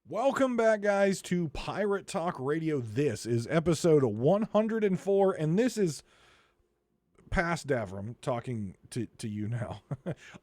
Welcome back, guys, to Pirate Talk Radio. This is episode 104, and this is past Davrim talking to you now.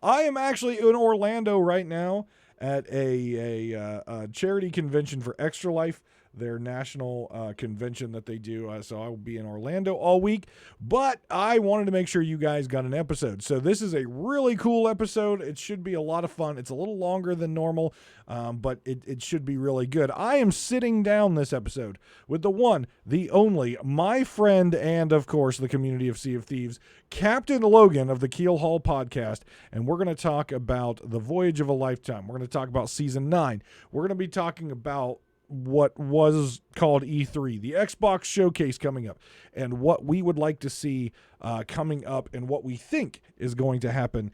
I am actually in Orlando right now at a charity convention for Extra Life, their national convention that they do. So I will be in Orlando all week, but I wanted to make sure you guys got an episode. So this is a really cool episode. It should be a lot of fun. It's a little longer than normal, but it should be really good. I am sitting down this episode with the one, the only, my friend, and of course the community of Sea of Thieves, Captain Logan of the Keelhauled podcast, and we're going to talk about the Voyage of a Lifetime. We're going to talk about Season 9. We're going to be talking about what was called E3, the Xbox showcase coming up, and what we would like to see coming up and what we think is going to happen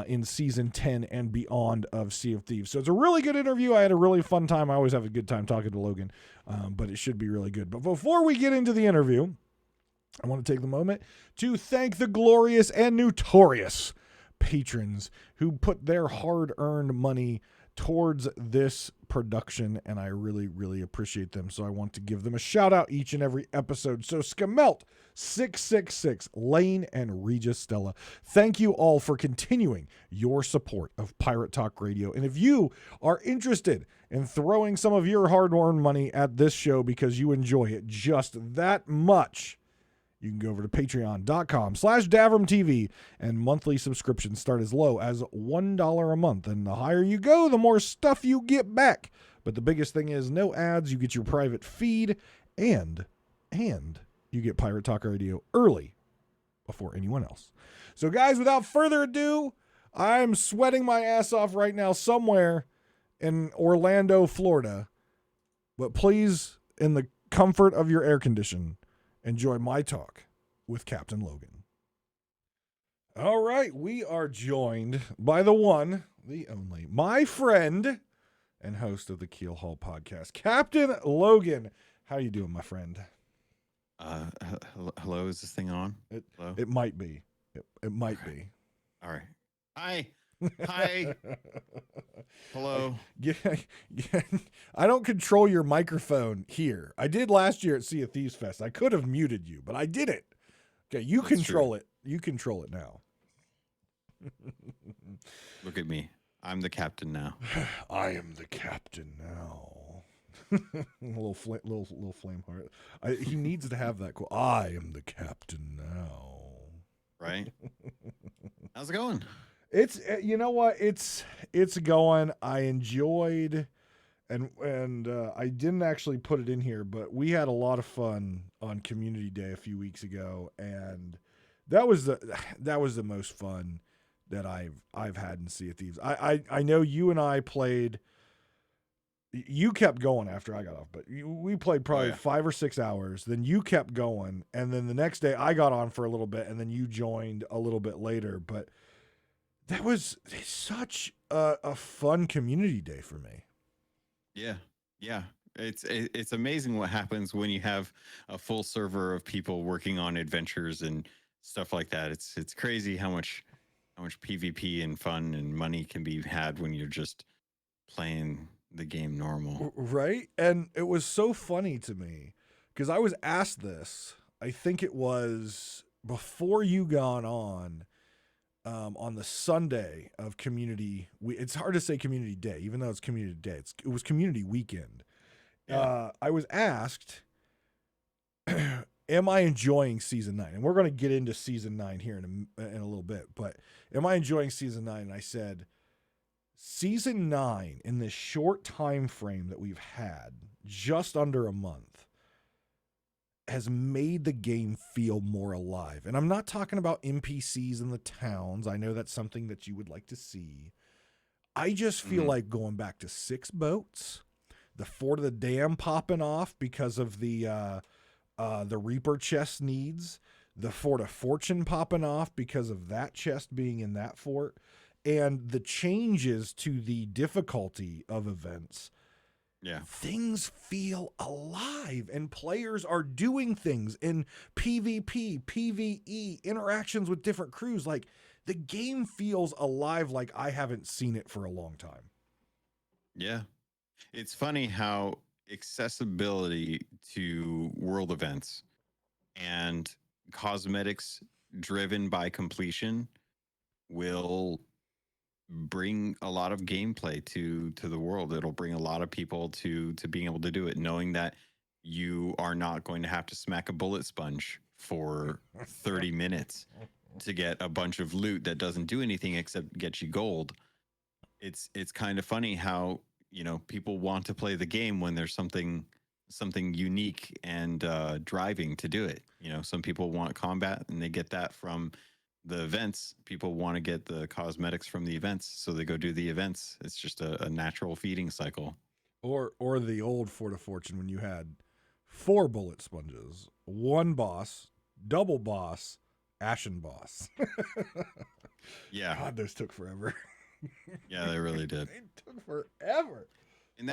in Season 10 and beyond of Sea of Thieves. So it's a really good interview. I had a really fun time. I always have a good time talking to Logan, but it should be really good. But before we get into the interview, I want to take the moment to thank the glorious and notorious patrons who put their hard-earned money towards this production, and I really, really appreciate them. So I want to give them a shout out each and every episode. So Skamelt 666, Lane, and Regis Stella, thank you all for continuing your support of Pirate Talk Radio. And if you are interested in throwing some of your hard-earned money at this show because you enjoy it just that much, you can go over to patreon.com/DavrimTV, and monthly subscriptions start as low as $1 a month. And the higher you go, the more stuff you get back. But the biggest thing is no ads. You get your private feed, and you get Pirate Talk Radio early before anyone else. So, guys, without further ado, I'm sweating my ass off right now somewhere in Orlando, Florida. But please, in the comfort of your air condition, enjoy my talk with Captain Logan. All right, we are joined by the one, the only, my friend and host of the Keelhauled podcast, Captain Logan. How you doing, my friend? Hello, is this thing on? Hello? It might be. It might be. All right. Hi. Hello. Yeah, I don't control your microphone here. I did last year at Sea of Thieves Fest. I could have muted you, but I didn't. Okay, you That's control true. It. You control it now. Look at me. I'm the captain now. I am the captain now. little flame heart. He needs to have that quote. I am the captain now. Right? How's it going? It's, you know what, it's going. I enjoyed, and I didn't actually put it in here, but we had a lot of fun on Community Day a few weeks ago, and that was the most fun that I've had in Sea of Thieves. I know you and I played. You kept going after I got off, but we played probably 5 or 6 hours. Then you kept going, and then the next day I got on for a little bit, and then you joined a little bit later, but that was such a fun community day for me. Yeah. It's amazing what happens when you have a full server of people working on adventures and stuff like that. It's crazy how much PvP and fun and money can be had when you're just playing the game normal. Right? And it was so funny to me because I was asked this, I think it was before you got on the Sunday of community. It's hard to say community day, even though it's community day. It was community weekend. Yeah. I was asked, am I enjoying Season 9? And we're going to get into Season 9 here in a little bit, but am I enjoying Season 9? And I said, Season 9, in this short time frame that we've had, just under a month, has made the game feel more alive. And I'm not talking about NPCs in the towns. I know that's something that you would like to see. I just feel like going back to 6 boats, the Fort of the Dam popping off because of the Reaper chest needs, the Fort of Fortune popping off because of that chest being in that fort, and the changes to the difficulty of events. Yeah. Things feel alive, and players are doing things in PvP, PvE, interactions with different crews. Like, the game feels alive like I haven't seen it for a long time. Yeah. It's funny how accessibility to world events and cosmetics driven by completion will bring a lot of gameplay to the world. It'll bring a lot of people to being able to do it, knowing that you are not going to have to smack a bullet sponge for 30 minutes to get a bunch of loot that doesn't do anything except get you gold. It's kind of funny how, people want to play the game when there's something unique and driving to do it. Some people want combat and they get that from the events. People want to get the cosmetics from the events, so they go do the events. It's just a natural feeding cycle. Or the old Fort of Fortune when you had 4 bullet sponges, 1 boss, double boss, ashen boss. Yeah, God, those took forever. yeah, they really did. They took forever. And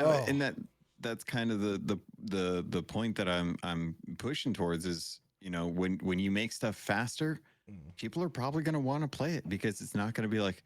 that's kind of the point that I'm pushing towards is, when you make stuff faster, people are probably going to want to play it because it's not going to be like,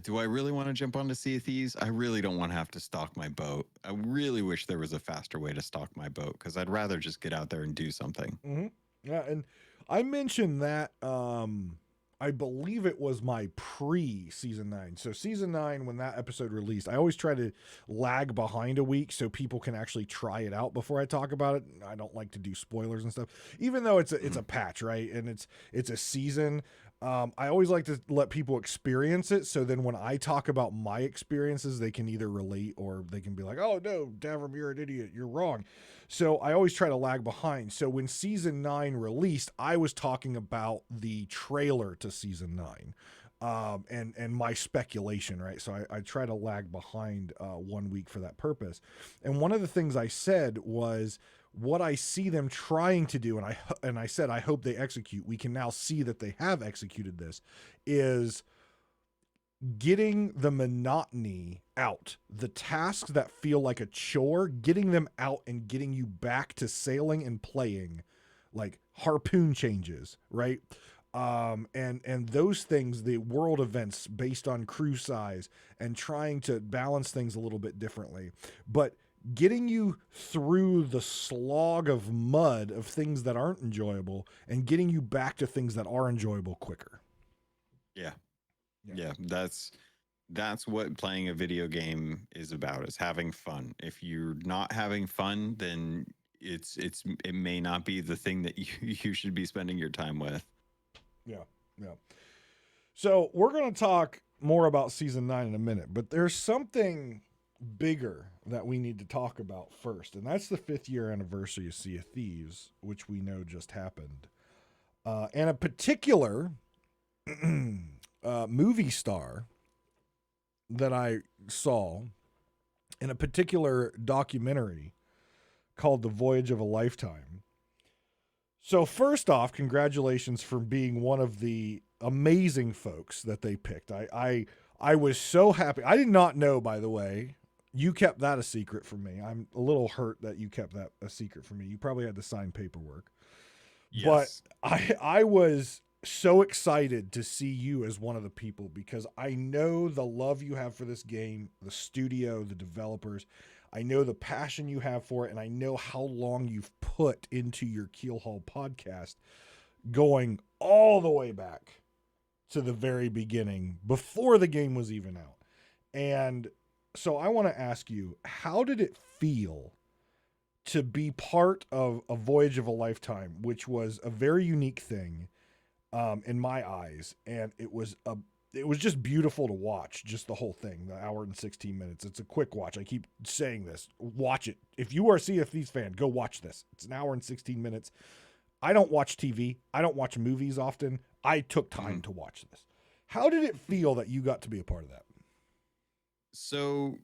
do I really want to jump onto Sea of Thieves? I really don't want to have to stock my boat. I really wish there was a faster way to stock my boat because I'd rather just get out there and do something. Mm-hmm. Yeah, and I mentioned that I believe it was my pre-season 9. So season 9, when that episode released, I always try to lag behind a week so people can actually try it out before I talk about it. I don't like to do spoilers and stuff, even though it's a patch, right? And it's a season. I always like to let people experience it, so then when I talk about my experiences, they can either relate or they can be like, "Oh no, Davrim, you're an idiot. You're wrong." So I always try to lag behind. So when season 9 released, I was talking about the trailer to season 9. And my speculation, right? So I try to lag behind 1 week for that purpose. And one of the things I said was what I see them trying to do, and I said I hope they execute. We can now see that they have executed this. Is getting the monotony out, the tasks that feel like a chore, getting them out and getting you back to sailing and playing, like harpoon changes, right? And those things, the world events based on crew size and trying to balance things a little bit differently, but getting you through the slog of mud of things that aren't enjoyable and getting you back to things that are enjoyable quicker. Yeah. Yeah, that's what playing a video game is about, is having fun. If you're not having fun, then it may not be the thing that you should be spending your time with. Yeah. Yeah. So we're going to talk more about season 9 in a minute, but there's something bigger that we need to talk about first, and that's the 5th year anniversary of Sea of Thieves, which we know just happened. And a particular movie star that I saw in a particular documentary called The Voyage of a Lifetime. So first off, congratulations for being one of the amazing folks that they picked. I was so happy. I did not know, by the way. You kept that a secret from me. I'm a little hurt that you kept that a secret from me. You probably had to sign paperwork. Yes. But I was so excited to see you as one of the people because I know the love you have for this game, the studio, the developers. I know the passion you have for it, and I know how long you've put into your Keelhauled podcast, going all the way back to the very beginning, before the game was even out. And so I want to ask you, how did it feel to be part of a Voyage of a Lifetime, which was a very unique thing in my eyes, and it was just beautiful to watch, just the whole thing, the hour and 16 minutes. It's a quick watch. I keep saying this. Watch it. If you are a Sea of Thieves fan, go watch this. It's an hour and 16 minutes. I don't watch TV. I don't watch movies often. I took time to watch this. How did it feel that you got to be a part of that? So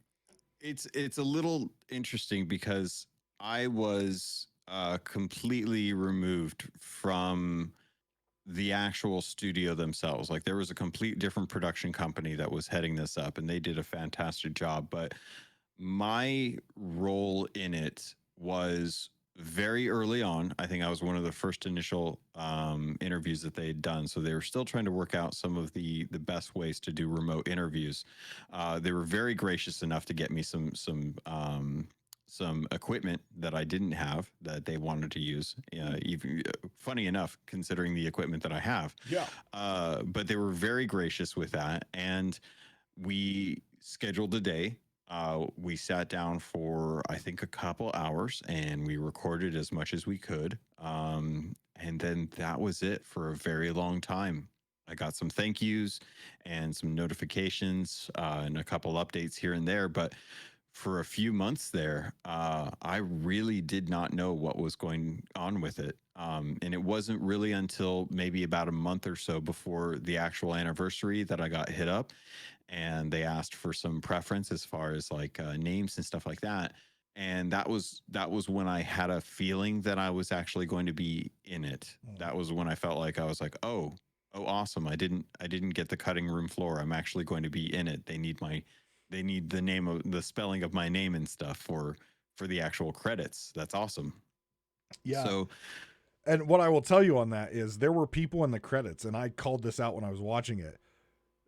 it's a little interesting because I was completely removed from the actual studio themselves. Like, there was a complete different production company that was heading this up, and they did a fantastic job. But my role in it was very early on. I think I was one of the first initial interviews that they had done. So they were still trying to work out some of the best ways to do remote interviews. They were very gracious enough to get me some equipment that I didn't have that they wanted to use. Even funny enough, considering the equipment that I have. Yeah. But they were very gracious with that, and we scheduled a day. We sat down for, I think, a couple hours, and we recorded as much as we could. And then that was it for a very long time. I got some thank yous and some notifications and a couple updates here and there. But for a few months there, I really did not know what was going on with it. And it wasn't really until maybe about a month or so before the actual anniversary that I got hit up, and they asked for some preference as far as like names and stuff like that. And that was when I had a feeling that I was actually going to be in it. That was when I felt like I was like, oh, awesome! I didn't get the cutting room floor. I'm actually going to be in it. They need the name of the spelling of my name and stuff for the actual credits. That's awesome. Yeah. So And what I will tell you on that is there were people in the credits, and I called this out when I was watching it.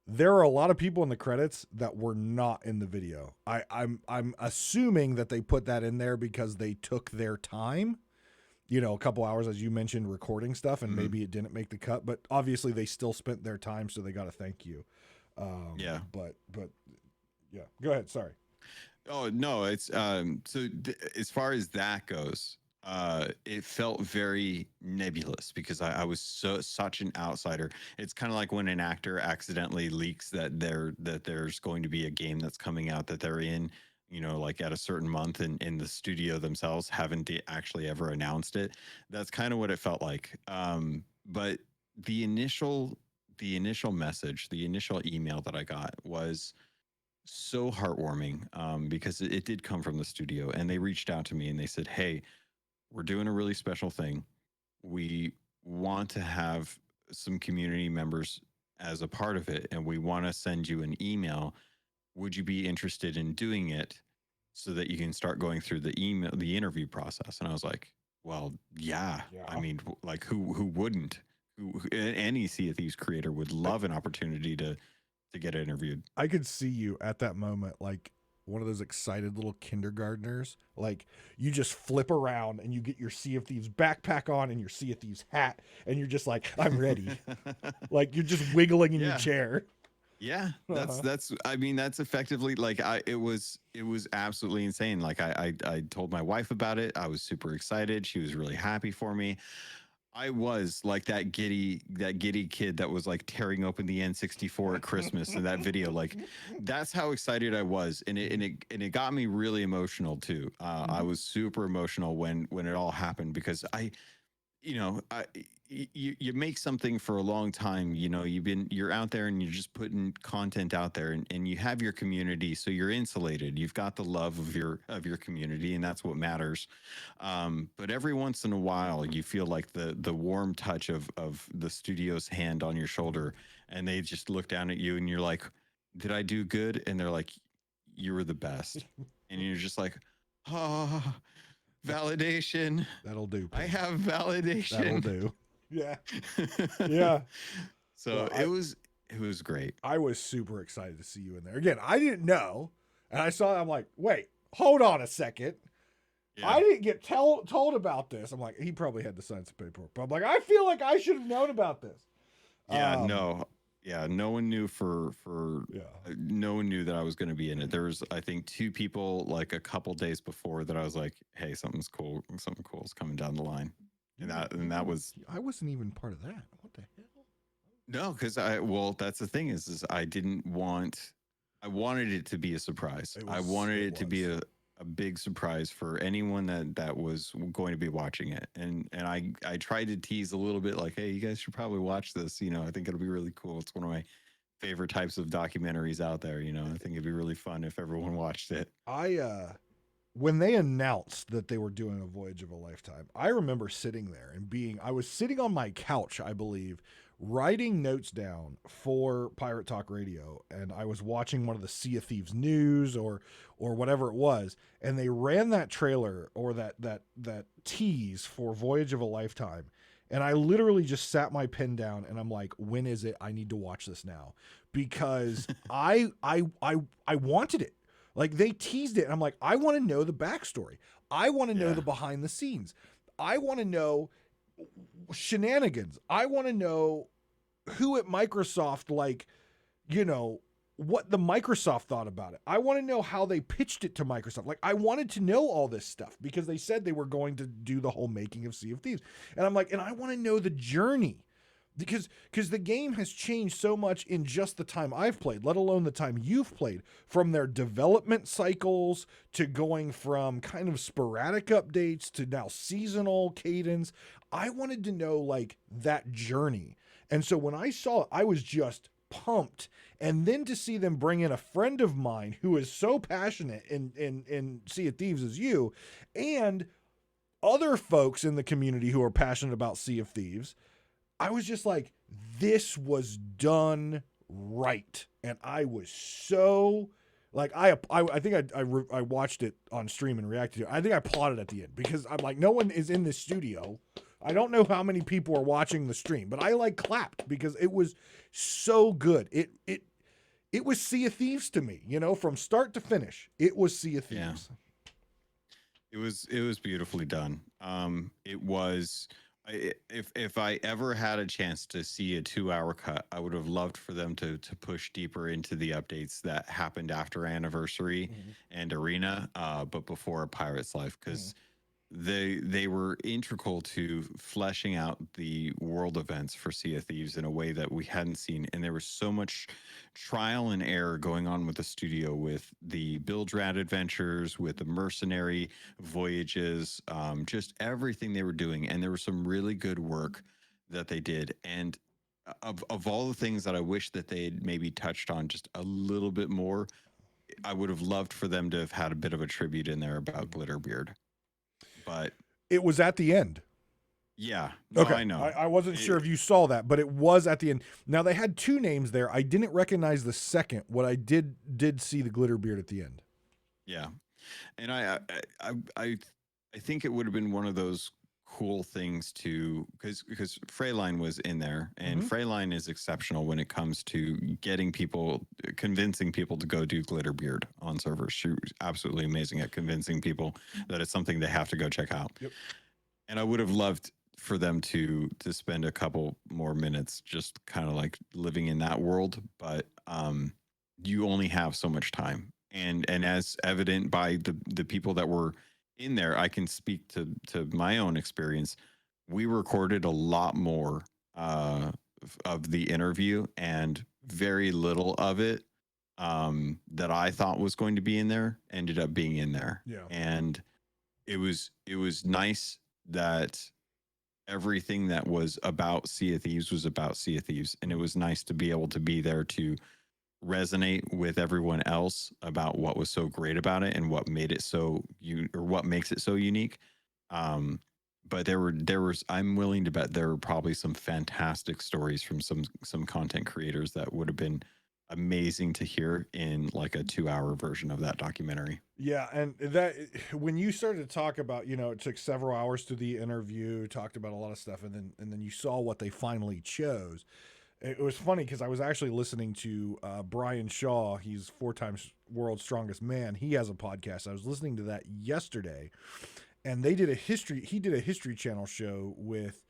There are a lot of people in the credits that were not in the video. I'm assuming that they put that in there because they took their time, a couple hours, as you mentioned, recording stuff, and maybe it didn't make the cut, but obviously they still spent their time, so they got to thank you. yeah. But yeah, go ahead. Sorry. Oh no, it's as far as that goes, it felt very nebulous because I was such an outsider. It's kind of like when an actor accidentally leaks that there's going to be a game that's coming out that they're in, like at a certain month, and in the studio themselves haven't actually ever announced it. That's kind of what it felt like. But the initial message, the initial email that I got was so heartwarming, because it did come from the studio, and they reached out to me and they said, hey, we're doing a really special thing. We want to have some community members as a part of it, and we want to send you an email. Would you be interested in doing it so that you can start going through the interview process? And I was like, well, yeah. I mean, like who wouldn't? Any Sea of Thieves creator would love an opportunity to get interviewed. I could see you at that moment, like one of those excited little kindergartners. Like you just flip around and you get your Sea of Thieves backpack on and your Sea of Thieves hat, and you're just like, I'm ready. Like you're just wiggling in your chair. Yeah, that's I mean, that's effectively like it was absolutely insane. Like I told my wife about it. I was super excited. She was really happy for me. I was like that giddy kid that was like tearing open the N64 at Christmas in that video. Like that's how excited I was, and it got me really emotional too. I was super emotional when it all happened, because you make something for a long time. You're out there and you're just putting content out there, and you have your community, so you're insulated. You've got the love of your community, and that's what matters. But every once in a while you feel like the warm touch of the studio's hand on your shoulder, and they just look down at you and you're like, did I do good? And they're like, you were the best. And you're just like, oh, validation. That'll do. I have validation. That'll do. Yeah. Yeah. So it was great. I was super excited to see you in there. Again, I didn't know. And I saw it, I'm like, wait, hold on a second. Yeah. I didn't get told about this. I'm like, he probably had to sign some paperwork. But I'm like, I feel like I should have known about this. Yeah, no. Yeah, no one knew no one knew that I was going to be in it. There was, I think, 2 people like a couple days before that I was like, hey, something cool is coming down the line. And that was, I wasn't even part of that. What the hell? No, because that's the thing is I wanted it to be a surprise. I wanted it to be a big surprise for anyone that was going to be watching it. And I tried to tease a little bit like, hey, you guys should probably watch this. I think it'll be really cool. It's one of my favorite types of documentaries out there. I think it'd be really fun if everyone watched it. When they announced that they were doing a Voyage of a Lifetime, I remember sitting there and I was sitting on my couch, I believe, writing notes down for Pirate Talk Radio, and I was watching one of the Sea of Thieves news or whatever it was, and they ran that trailer or that tease for Voyage of a Lifetime. And I literally just sat my pen down and I'm like, when is it? I need to watch this now, because I wanted it. Like, they teased it and I'm like, I want to know the backstory. I want to know the behind the scenes. I want to know shenanigans. I want to know who at Microsoft, like, you know, what the Microsoft thought about it. I want to know how they pitched it to Microsoft. Like, I wanted to know all this stuff because they said they were going to do the whole making of Sea of Thieves. And I'm like, and I want to know the journey, because the game has changed so much in just the time I've played, let alone the time you've played, from their development cycles to going from kind of sporadic updates to now seasonal cadence. I wanted to know, like, that journey. And so when I saw it, I was just pumped. And then to see them bring in a friend of mine who is so passionate in Sea of Thieves as you, and other folks in the community who are passionate about Sea of Thieves, I was just like, this was done right. And I was so, like, I think I watched it on stream and reacted to it. I think I applauded at the end because I'm like, no one is in this studio. I don't know how many people are watching the stream, but I, like, clapped because it was so good. It was Sea of Thieves to me, you know, from start to finish. It was Sea of Thieves. Yeah. It was beautifully done. It was, if I ever had a chance to see a 2-hour cut, I would have loved for them to push deeper into the updates that happened after Anniversary and Arena, but before A Pirate's Life, because they were integral to fleshing out the world events for Sea of Thieves in a way that we hadn't seen. And there was so much trial and error going on with the studio, with the Bilge Rat adventures, with the mercenary voyages, just everything they were doing. And there was some really good work that they did. And of all the things that I wish that they had maybe touched on just a little bit more, I would have loved for them to have had a bit of a tribute in there about Glitterbeard. But it was at the end. Yeah. No, okay. I know. I wasn't sure if you saw that, but it was at the end. Now, they had 2 names there. I didn't recognize the second. What I did see the Glitterbeard at the end. Yeah. And I think it would have been one of those cool things to, because Freyline was in there, and Freyline is exceptional when it comes to convincing people to go do Glitterbeard on servers. She's absolutely amazing at convincing people that it's something they have to go check out. Yep. And I would have loved for them to spend a couple more minutes just kind of like living in that world, but you only have so much time, and as evident by the people that were in there, I can speak to my own experience. We recorded a lot more of the interview, and very little of it that I thought was going to be in there ended up being in there. Yeah. And it was nice that everything that was about Sea of Thieves was about Sea of Thieves. And it was nice to be able to be there to resonate with everyone else about what was so great about it and what made it what makes it so unique. But there was, I'm willing to bet there were probably some fantastic stories from some content creators that would have been amazing to hear in like a 2-hour version of that documentary. Yeah, and that, when you started to talk about, you know, it took several hours to the interview, talked about a lot of stuff, and then you saw what they finally chose. It was funny because I was actually listening to Brian Shaw. He's 4 times World's Strongest Man. He has a podcast. I was listening to that yesterday, and he did a History Channel show with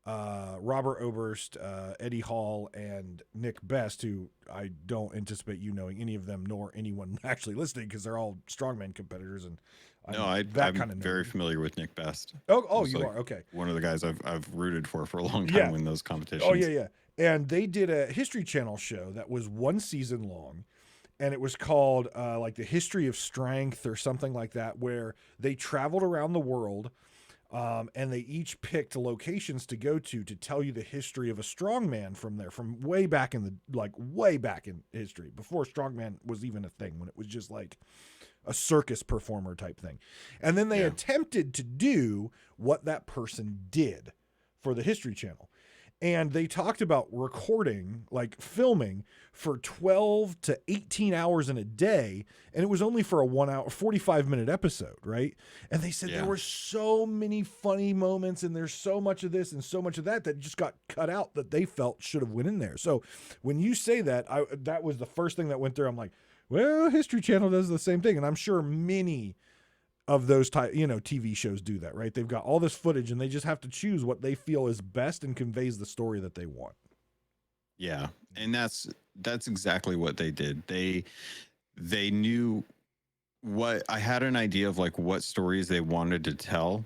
Robert Oberst, Eddie Hall, and Nick Best, who I don't anticipate you knowing any of them, nor anyone actually listening, because they're all strongman competitors. And I'm very familiar with Nick Best. Oh, you are? Okay. One of the guys I've rooted for a long time in those competitions. Oh, yeah. And they did a History Channel show that was 1 season long, and it was called like The History of Strength or something like that, where they traveled around the world, and they each picked locations to go to tell you the history of a strongman from there, from way back in history, before strongman was even a thing, when it was just like a circus performer type thing. And then they attempted to do what that person did for the History Channel. And they talked about recording, like filming, for 12 to 18 hours in a day. And it was only for a 1 hour, 45-minute episode, right? And they said there were so many funny moments and there's so much of this and so much of that that just got cut out that they felt should have went in there. So when you say that, that was the first thing that went through. I'm like, well, History Channel does the same thing. And I'm sure many of those TV shows do that, right? They've got all this footage and they just have to choose what they feel is best and conveys the story that they want. Yeah. And that's exactly what they did. They knew what I had an idea of, like, what stories they wanted to tell.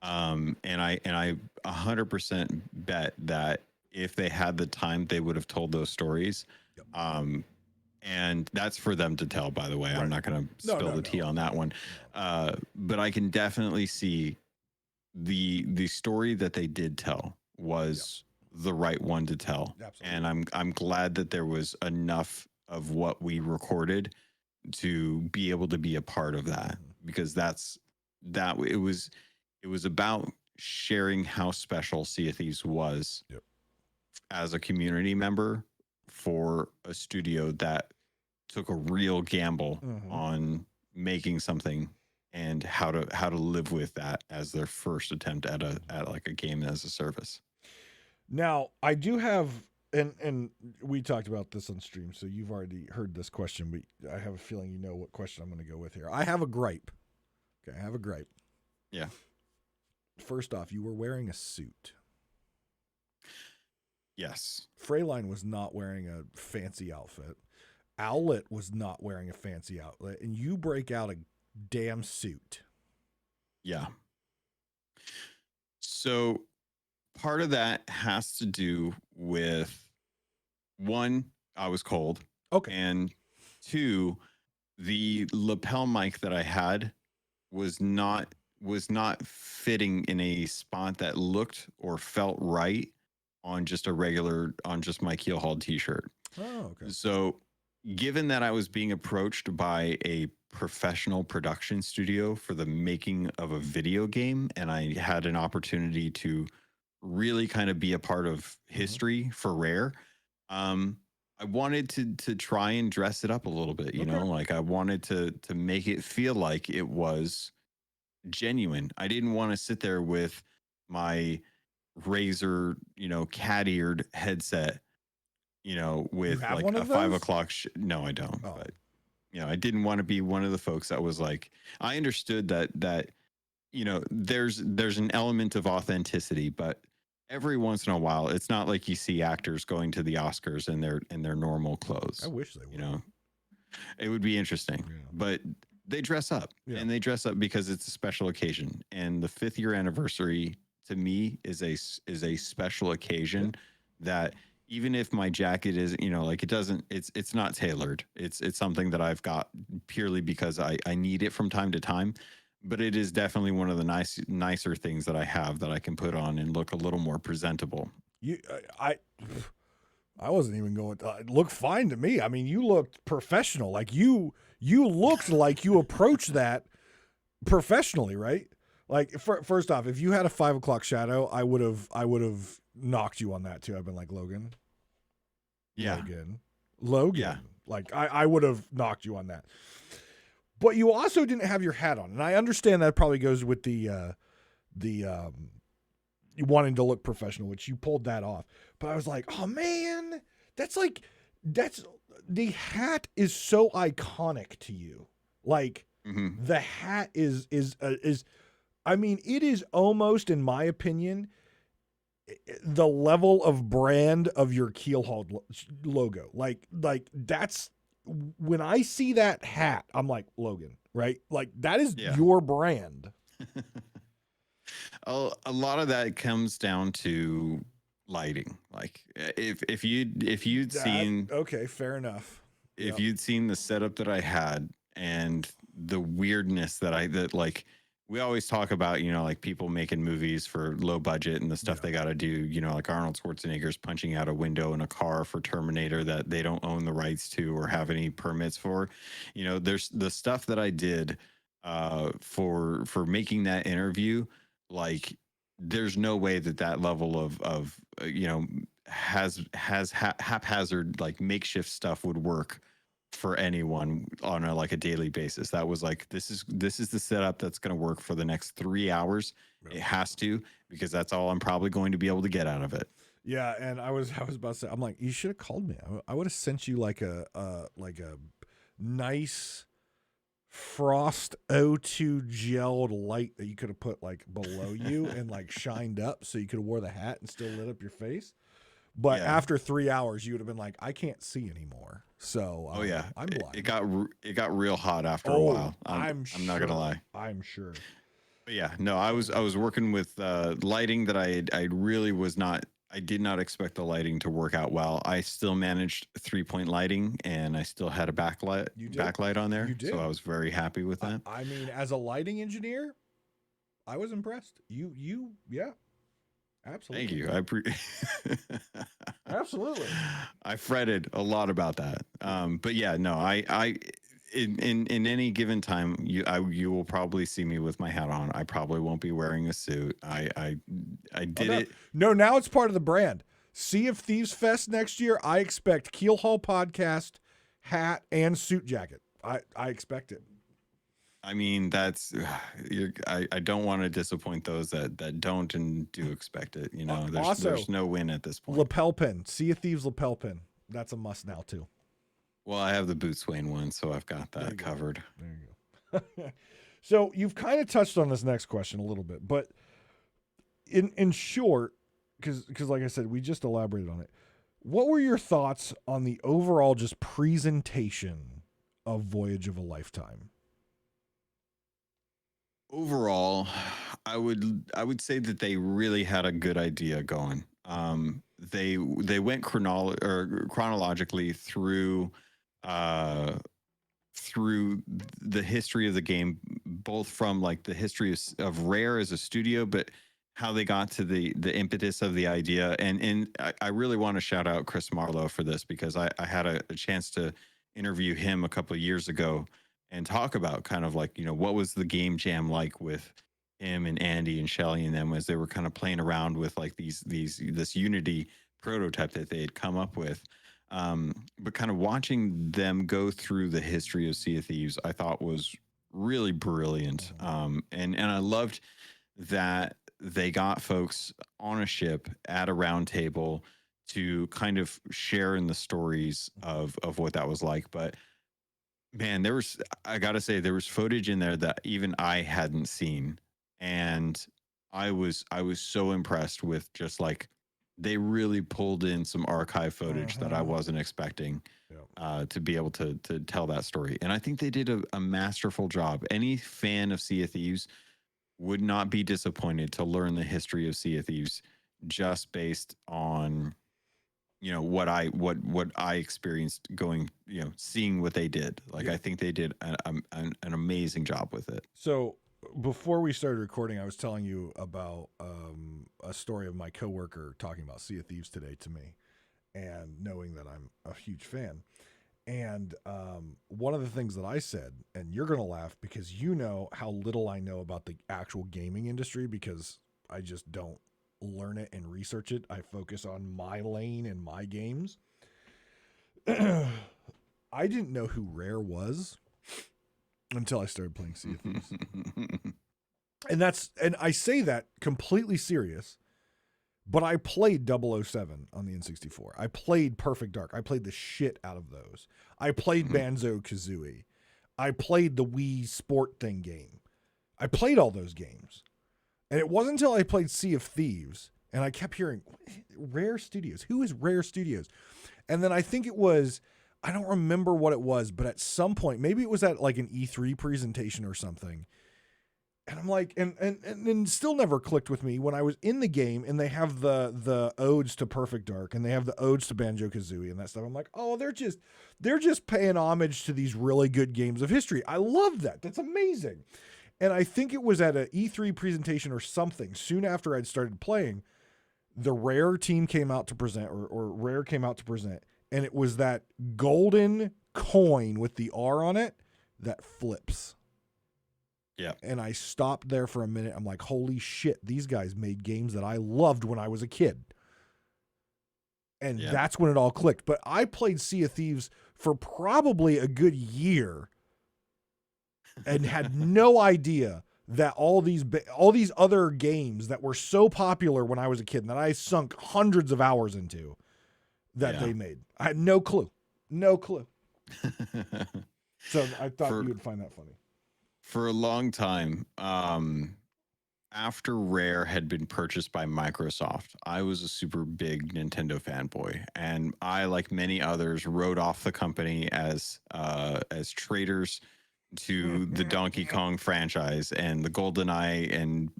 And I 100% bet that if they had the time, they would have told those stories. Yep. And that's for them to tell, by the way. Right. I'm not going to spill the tea on that one. But I can definitely see the story that they did tell was the right one to tell. Absolutely. And I'm glad that there was enough of what we recorded to be able to be a part of that, because it was about sharing how special Sea of Thieves was as a community member for a studio that took a real gamble on making something and how to live with that as their first attempt at like a game as a service. Now, I do have, and we talked about this on stream, so you've already heard this question, but I have a feeling you know what question I'm going to go with here. I have a gripe. Okay, I have a gripe. Yeah. First off, you were wearing a suit. Yes. Freyline was not wearing a fancy outfit. Owlet was not wearing a fancy outfit, and you break out a damn suit. Yeah. So part of that has to do with, one, I was cold. Okay. And two, the lapel mic that I had was not fitting in a spot that looked or felt right on just my Keelhauled t-shirt. Oh, okay. So given that I was being approached by a professional production studio for the making of a video game, and I had an opportunity to really kind of be a part of history for Rare, I wanted to try and dress it up a little bit, you know, like I wanted to make it feel like it was genuine. I didn't want to sit there with my Razer, cat-eared headset, with like a 5 o'clock. No, I don't. Oh. But I didn't want to be one of the folks that was like, I understood that there's an element of authenticity, but every once in a while, it's not like you see actors going to the Oscars in their normal clothes. I wish they would. It would be interesting, but they dress up, and they dress up because it's a special occasion. And the 5th year anniversary to me is a special occasion that, even if my jacket is, it's not tailored. It's something that I've got purely because I need it from time to time, but it is definitely one of the nicer things that I have that I can put on and look a little more presentable. I wasn't even going to look fine to me. I mean, you looked professional. Like you looked like you approached that professionally, right? Like first off, if you had a 5 o'clock shadow, I would have knocked you on that too. I've been like, Logan. Yeah. Like I would have knocked you on that. But you also didn't have your hat on. And I understand that probably goes with the you wanting to look professional, which you pulled that off. But I was like, oh man, that's the hat is so iconic to you. Like the hat is I mean, it is almost, in my opinion, the level of brand of your Keelhauled logo. Like that's, when I see that hat, I'm like, Logan, right? Like that is your brand. A lot of that comes down to lighting. Like if you'd seen, okay, fair enough. If you'd seen the setup that I had and the weirdness that like, we always talk about, like people making movies for low budget and the stuff they got to do, like Arnold Schwarzenegger's punching out a window in a car for Terminator that they don't own the rights to or have any permits for. There's the stuff that I did for making that interview. Like there's no way that level of haphazard like makeshift stuff would work for anyone on a daily basis. That was like, this is the setup that's going to work for the next 3 hours. It has to, because that's all I'm probably going to be able to get out of it. Yeah, and I was about to say, I'm like, you should have called me. I would have sent you like a nice frost O2 gelled light that you could have put like below you and like shined up so you could have wore the hat and still lit up your face. But after 3 hours, you would have been like, I can't see anymore. So I'm blind. It got real hot after a while. I'm not gonna lie. I'm sure. But yeah, no, I was working with lighting that I really was not. I did not expect the lighting to work out well. I still managed 3-point lighting, and I still had a backlight on there. You did. So I was very happy with that. I mean, as a lighting engineer, I was impressed. Yeah, absolutely. Thank you. Absolutely. I fretted a lot about that. But yeah, no, I in any given time, you will probably see me with my hat on. I probably won't be wearing a suit. I did it. No, now it's part of the brand. Sea of Thieves Fest next year. I expect Keelhauled podcast, hat, and suit jacket. I expect it. I mean, that's I don't want to disappoint those that don't and do expect it. There's no win at this point. Lapel pin, Sea of Thieves lapel pin. That's a must now too. Well, I have the Boot Swain one, so I've got that covered. There you go. So you've kind of touched on this next question a little bit, but in short, because like I said, we just elaborated on it. What were your thoughts on the overall just presentation of Voyage of a Lifetime? Overall, I would say that they really had a good idea going. They went chronologically through the history of the game, both from like the history of Rare as a studio, but how they got to the impetus of the idea. And I really want to shout out Chris Marlowe for this, because I had a chance to interview him a couple of years ago and talk about kind of like, what was the game jam like with him and Andy and Shelly and them, as they were kind of playing around with like this Unity prototype that they had come up with. But kind of watching them go through the history of Sea of Thieves, I thought was really brilliant. And I loved that they got folks on a ship at a round table to kind of share in the stories of what that was like. But man, I gotta say, there was footage in there that even I hadn't seen. And I was so impressed with just like, they really pulled in some archive footage that I wasn't expecting to be able to tell that story. And I think they did a masterful job. Any fan of Sea of Thieves would not be disappointed to learn the history of Sea of Thieves just based on what I experienced going, seeing what they did. Like, I think they did an amazing job with it. So before we started recording, I was telling you about a story of my coworker talking about Sea of Thieves today to me, and knowing that I'm a huge fan. And one of the things that I said, and you're going to laugh because you know how little I know about the actual gaming industry, because I just don't learn it and research it. I focus on my lane and my games. I didn't know who Rare was until I started playing Sea of Thieves. And I say that completely serious, but I played 007 on the N64. I played Perfect Dark. I played the shit out of those. I played Banjo-Kazooie. I played the Wii Sport Thing game. I played all those games. And it wasn't until I played Sea of Thieves, and I kept hearing, Rare Studios. Who is Rare Studios? And then I think it was, I don't remember what it was, but at some point, maybe it was at like an E3 presentation or something. And I'm like, and still never clicked with me when I was in the game, and they have the odes to Perfect Dark, and they have the odes to Banjo-Kazooie and that stuff. I'm like, oh, they're just paying homage to these really good games of history. I love that. That's amazing. And I think it was at an E3 presentation or something, soon after I'd started playing, the Rare team came out to present, or Rare came out to present, and it was that golden coin with the R on it that flips. Yeah. And I stopped there for a minute. I'm like, holy shit, these guys made games that I loved when I was a kid. And Yeah. that's when it all clicked. But I played Sea of Thieves for probably a good year and had no idea that all these other games that were so popular when I was a kid and that I sunk hundreds of hours into that they made. I had no clue. No clue. So I thought you would find that funny. For a long time, after Rare had been purchased by Microsoft, I was a super big Nintendo fanboy, and I, like many others, wrote off the company as traitors to the Donkey Kong franchise and the GoldenEye and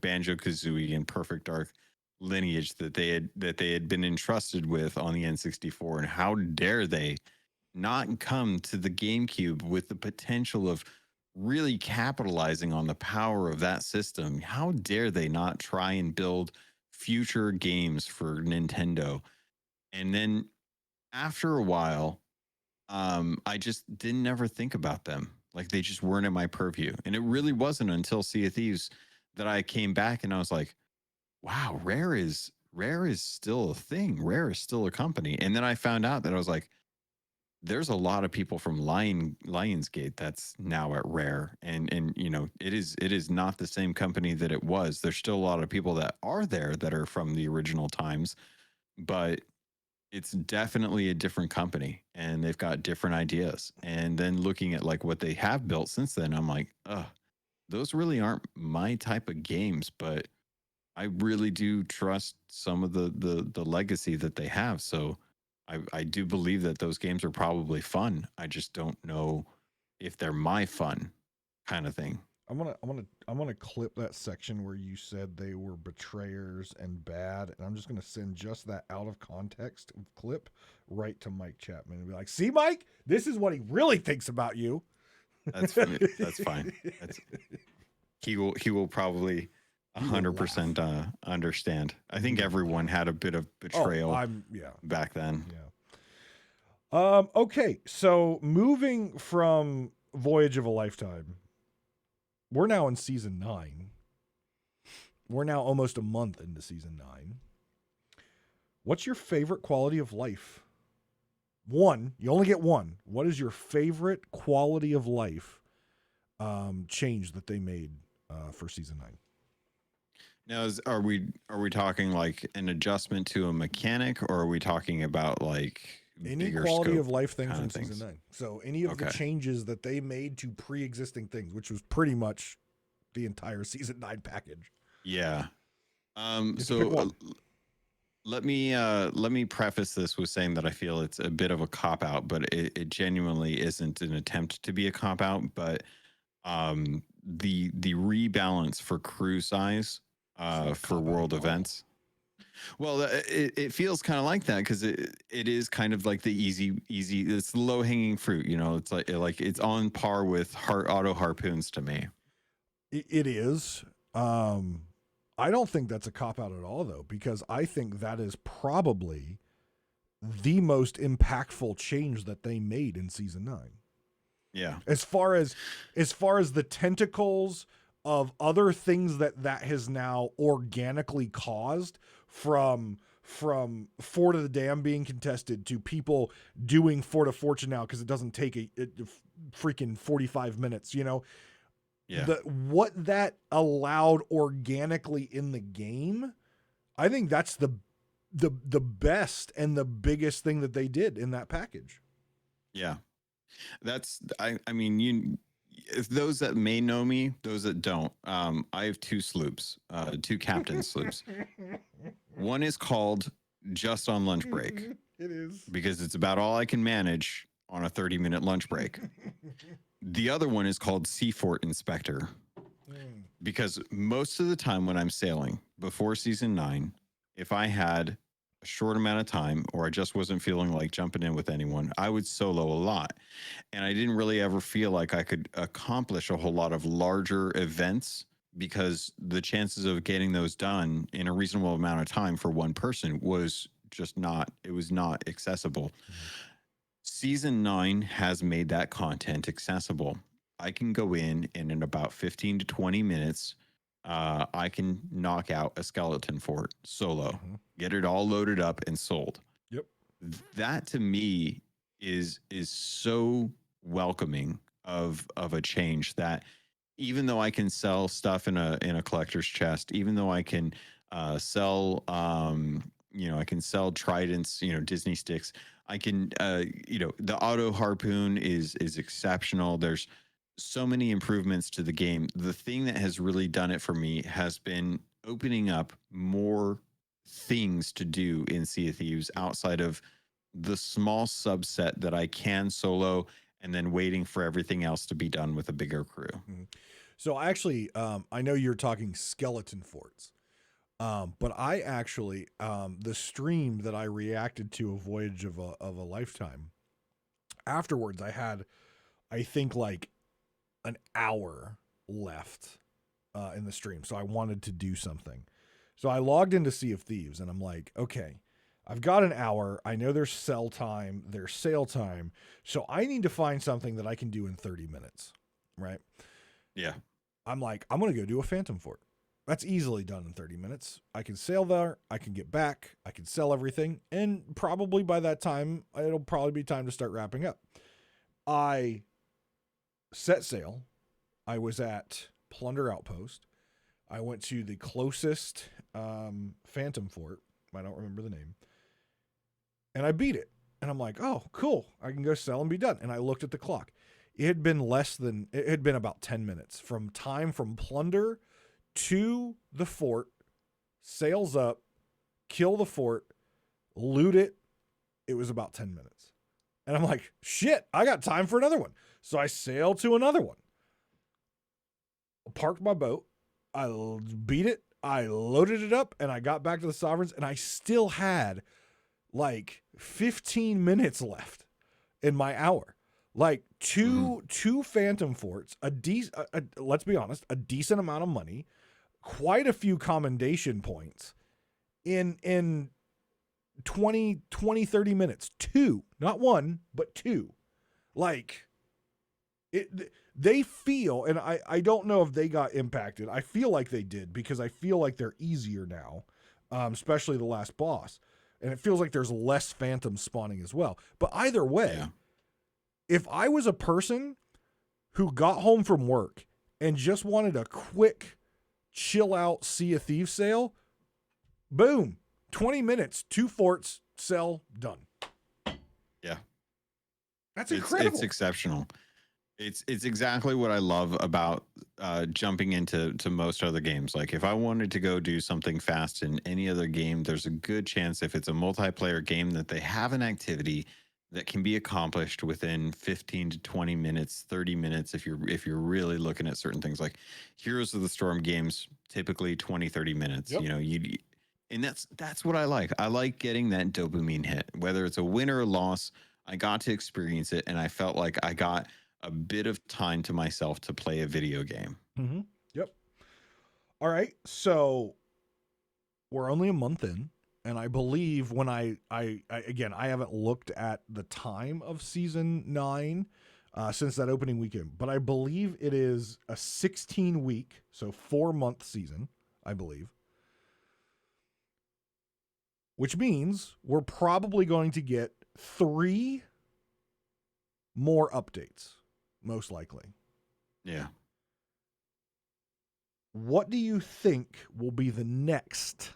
Banjo Kazooie and Perfect Dark lineage that they had been entrusted with on the N64. And how dare they not come to the GameCube with the potential of really capitalizing on the power of that system? How dare they not try and build future games for Nintendo? And then after a while, I just didn't ever think about them. Like, they just weren't in my purview. And it really wasn't until Sea of Thieves that I came back and I was like, wow, Rare is still a thing. Rare is still a company. And then I found out that I was like, there's a lot of people from Lionsgate that's now at Rare, and it is not the same company that it was. There's still a lot of people that are there that are from the original times, but it's definitely a different company, and they've got different ideas. And then looking at like what they have built since then, I'm like, those really aren't my type of games, but I really do trust some of the legacy that they have. So I do believe that those games are probably fun. I just don't know if they're my fun kind of thing. I'm gonna clip that section where you said they were betrayers and bad, and I'm just gonna send just that out of context clip right to Mike Chapman and be like, "See, Mike, this is what he really thinks about you." That's fine. He will probably 100% understand. I think everyone had a bit of betrayal back then. Yeah. Okay, so moving from Voyage of a Lifetime, we're now in season 9. We're now almost a month into season 9. What's your favorite quality of life? One, you only get one. What is your favorite quality of life change that they made for season 9? Now, are we talking like an adjustment to a mechanic, or are we talking about like any quality of life thing from season 9? So any of the changes that they made to pre-existing things, which was pretty much the entire season 9 package. Yeah. So let me preface this with saying that I feel it's a bit of a cop out, but it genuinely isn't an attempt to be a cop out. But the rebalance for crew size for world events. Well, it feels kind of like that because it is kind of like the easy. It's the low hanging fruit. It's like it's on par with auto harpoons to me. It is. I don't think that's a cop out at all, though, because I think that is probably the most impactful change that they made in season 9. Yeah. As far as the tentacles of other things that has now organically caused, from Fort of the Dam being contested to people doing Fort of Fortune now because it doesn't take a freaking 45 minutes, Yeah. What that allowed organically in the game, I think that's the best and the biggest thing that they did in that package. Yeah. That's I mean, those that may know me, those that don't, I have 2 sloops, 2 captain sloops. One is called Just on Lunch Break. It is. Because it's about all I can manage on a 30-minute lunch break. The other one is called Seafort Inspector. Because most of the time when I'm sailing before season 9, if I had a short amount of time or I just wasn't feeling like jumping in with anyone, I would solo a lot. And I didn't really ever feel like I could accomplish a whole lot of larger events because the chances of getting those done in a reasonable amount of time for one person was just not accessible. Season 9 has made that content accessible. I can go in and in about 15 to 20 minutes, I can knock out a skeleton fort solo, get it all loaded up and sold. Yep. That to me is so welcoming of a change, that even though I can sell stuff in a collector's chest, even though I can sell I can sell tridents, Disney sticks. I can the auto harpoon is exceptional. There's so many improvements to the game. The thing that has really done it for me has been opening up more things to do in Sea of Thieves outside of the small subset that I can solo, and then waiting for everything else to be done with a bigger crew. So I actually, I know you're talking skeleton forts, but I actually, the stream that I reacted to a Voyage of a Lifetime, afterwards I had, I think like an hour left in the stream. So I wanted to do something. So I logged into Sea of Thieves and I'm like, okay, I've got an hour. I know there's sell time, there's sale time. So I need to find something that I can do in 30 minutes, right? Yeah. I'm like, I'm going to go do a Phantom Fort. That's easily done in 30 minutes. I can sail there. I can get back. I can sell everything. And probably by that time, it'll probably be time to start wrapping up. I set sail. I was at Plunder Outpost. I went to the closest Phantom Fort. I don't remember the name. And I beat it. And I'm like, oh, cool. I can go sell and be done. And I looked at the clock. It had been about 10 minutes from plunder to the fort, sails up, kill the fort, loot it. It was about 10 minutes. And I'm like, shit, I got time for another one. So I sailed to another one, parked my boat. I beat it. I loaded it up and I got back to the Sovereigns and I still had like 15 minutes left in my hour. Like two Phantom Forts, let's be honest, a decent amount of money, quite a few commendation points in 20, 30 minutes. Two, not one, but two. Like they feel, and I don't know if they got impacted. I feel like they did because I feel like they're easier now, especially the last boss. And it feels like there's less phantoms spawning as well. But either way, if I was a person who got home from work and just wanted a quick chill out Sea of Thieves sale, boom, 20 minutes, 2 forts, sell, done. Yeah. That's incredible. It's exceptional. It's exactly what I love about jumping into most other games. Like if I wanted to go do something fast in any other game, there's a good chance if it's a multiplayer game that they have an activity that can be accomplished within 15 to 20 minutes, 30 minutes if you're really looking at certain things. Like Heroes of the Storm games, typically 20, 30 minutes. Yep. And that's what I like. I like getting that dopamine hit. Whether it's a win or a loss, I got to experience it and I felt like I got a bit of time to myself to play a video game. Mm-hmm. Yep. All right. So we're only a month in. And I believe when I haven't looked at the time of season 9 since that opening weekend, but I believe it is a 16-week, so 4-month season, I believe. Which means we're probably going to get 3 more updates, most likely. Yeah. What do you think will be the next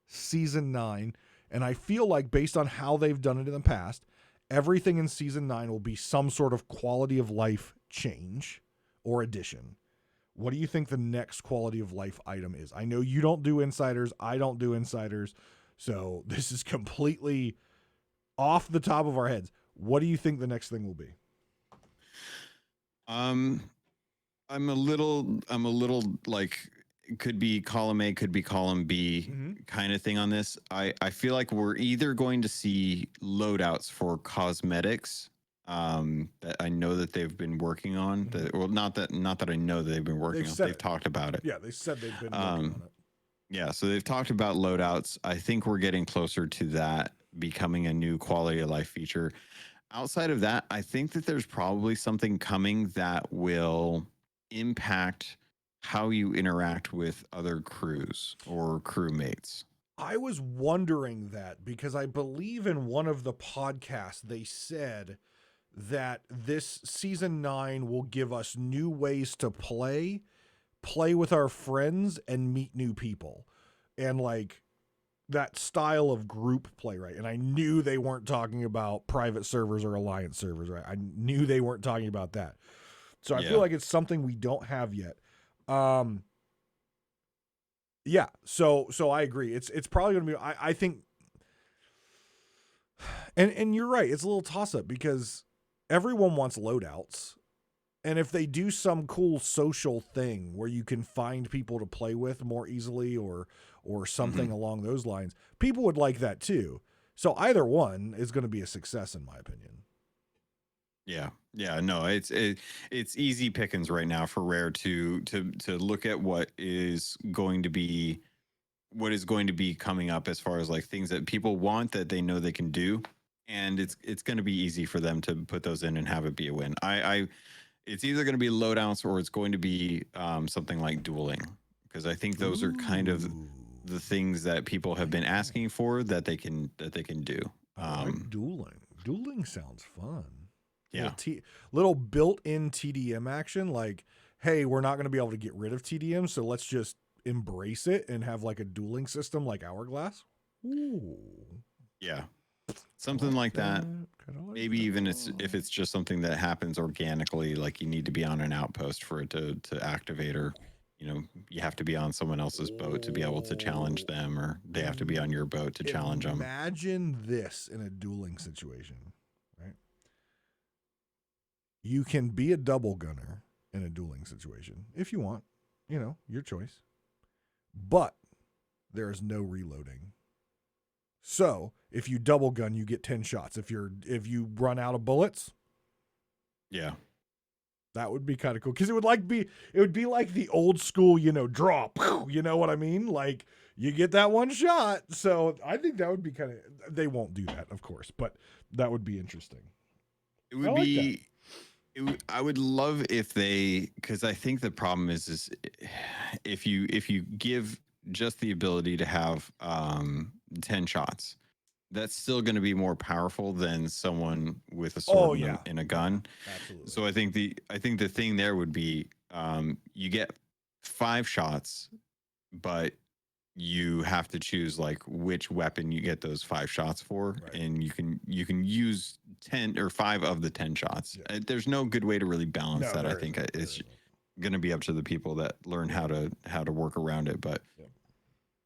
season 9? And I feel like based on how they've done it in the past, everything in season 9 will be some sort of quality of life change or addition. What do you think the next quality of life item is? I know you don't do insiders. I don't do insiders. So this is completely off the top of our heads. What do you think the next thing will be? I'm a little like, it could be column A, could be column B kind of thing on this. I feel like we're either going to see loadouts for cosmetics that I know that they've been working on. Not that I know that they've been working on. They've talked about it. Yeah, they said they've been working on it. Yeah, so they've talked about loadouts. I think we're getting closer to that becoming a new quality of life feature. outside of that, I think that there's probably something coming that will impact how you interact with other crews or crewmates. I was wondering that because I believe in one of the podcasts they said that this season 9 will give us new ways to play with our friends and meet new people. And like that style of group play, right? And I knew they weren't talking about private servers or alliance servers, right? I knew they weren't talking about that. So I feel like it's something we don't have yet. Yeah, so I agree. It's probably going to be I think and you're right. It's a little toss up because everyone wants loadouts. And if they do some cool social thing where you can find people to play with more easily or something along those lines, people would like that too. So either one is going to be a success in my opinion. Yeah, no, it's easy pickings right now for Rare to look at what is going to be coming up as far as like things that people want that they know they can do, and it's going to be easy for them to put those in and have it be a win. It's either going to be loadouts or it's going to be something like dueling, because I think those are kind of the things that people have been asking for that they can do. Dueling. Dueling sounds fun. Yeah. Little built-in TDM action, like, hey, we're not going to be able to get rid of TDM, so let's just embrace it and have like a dueling system like Hourglass. Ooh. Yeah. Something like that. Maybe even if it's just something that happens organically, like you need to be on an outpost for it to activate, or you have to be on someone else's boat to be able to challenge them, or they have to be on your boat to challenge them. Imagine this in a dueling situation, right? You can be a double gunner in a dueling situation if you want, your choice. But there is no reloading. So if you double gun, you get 10 shots. If you run out of bullets, yeah, that would be kind of cool. Because it would be like the old school, draw. You know what I mean? Like you get that one shot. So I think that would be kind of. They won't do that, of course, but that would be interesting. It would be. I would love if they, because I think the problem is if you give just the ability to have 10 shots, that's still going to be more powerful than someone with a sword and a gun. Absolutely. So I think the thing there would be you get 5 shots, but you have to choose like which weapon you get those 5 shots for, right. And you can use 10 or 5 of the 10 shots. Yeah. There's no good way to really balance that. I think it's going to be up to the people that learn how to work around it, but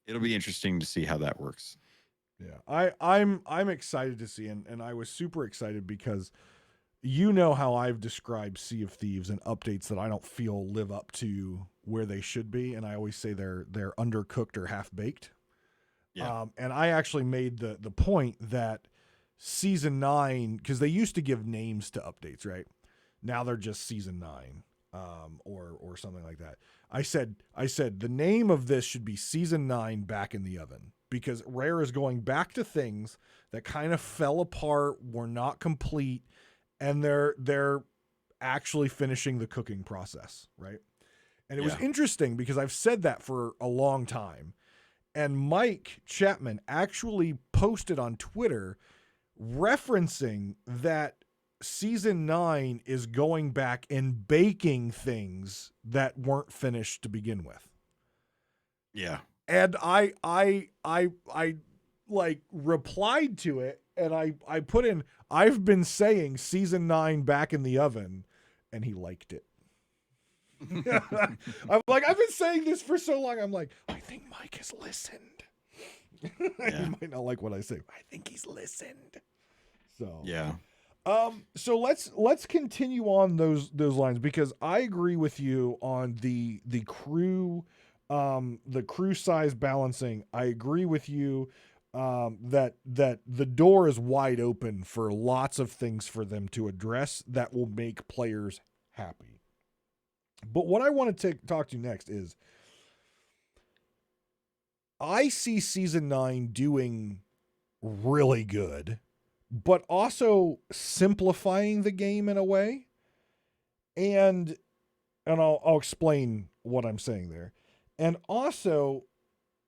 it'll be interesting to see how that works. Yeah, I'm excited to see, and I was super excited because how I've described Sea of Thieves and updates that I don't feel live up to where they should be, and I always say they're undercooked or half baked. Yeah. And I actually made the point that season 9, because they used to give names to updates, right? Now they're just season 9, or something like that. I said the name of this should be season 9 back in the oven, because Rare is going back to things that kind of fell apart, were not complete, and they're actually finishing the cooking process, right? And it was interesting because I've said that for a long time. And Mike Chapman actually posted on Twitter referencing that season 9 is going back and baking things that weren't finished to begin with. Yeah. And I like replied to it, and I put in, I've been saying season 9 back in the oven, and he liked it. I'm like, I've been saying this for so long. I'm like, I think Mike has listened. He might not like what I say. I think he's listened. So yeah. So let's continue on those lines, because I agree with you on the crew size balancing. I agree with you that the door is wide open for lots of things for them to address that will make players happy. But what I want to talk to next is, I see season 9 doing really good, but also simplifying the game in a way. And I'll explain what I'm saying there. And also,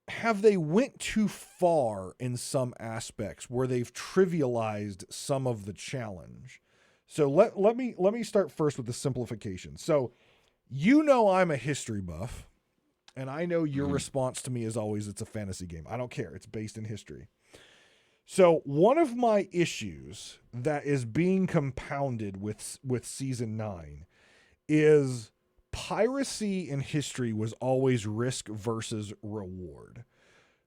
have they went too far in some aspects where they've trivialized some of the challenge? So let me start first with the simplification. So I'm a history buff, and I know your response to me is always it's a fantasy game. I don't care. It's based in history. So one of my issues that is being compounded with season 9 is piracy in history was always risk versus reward.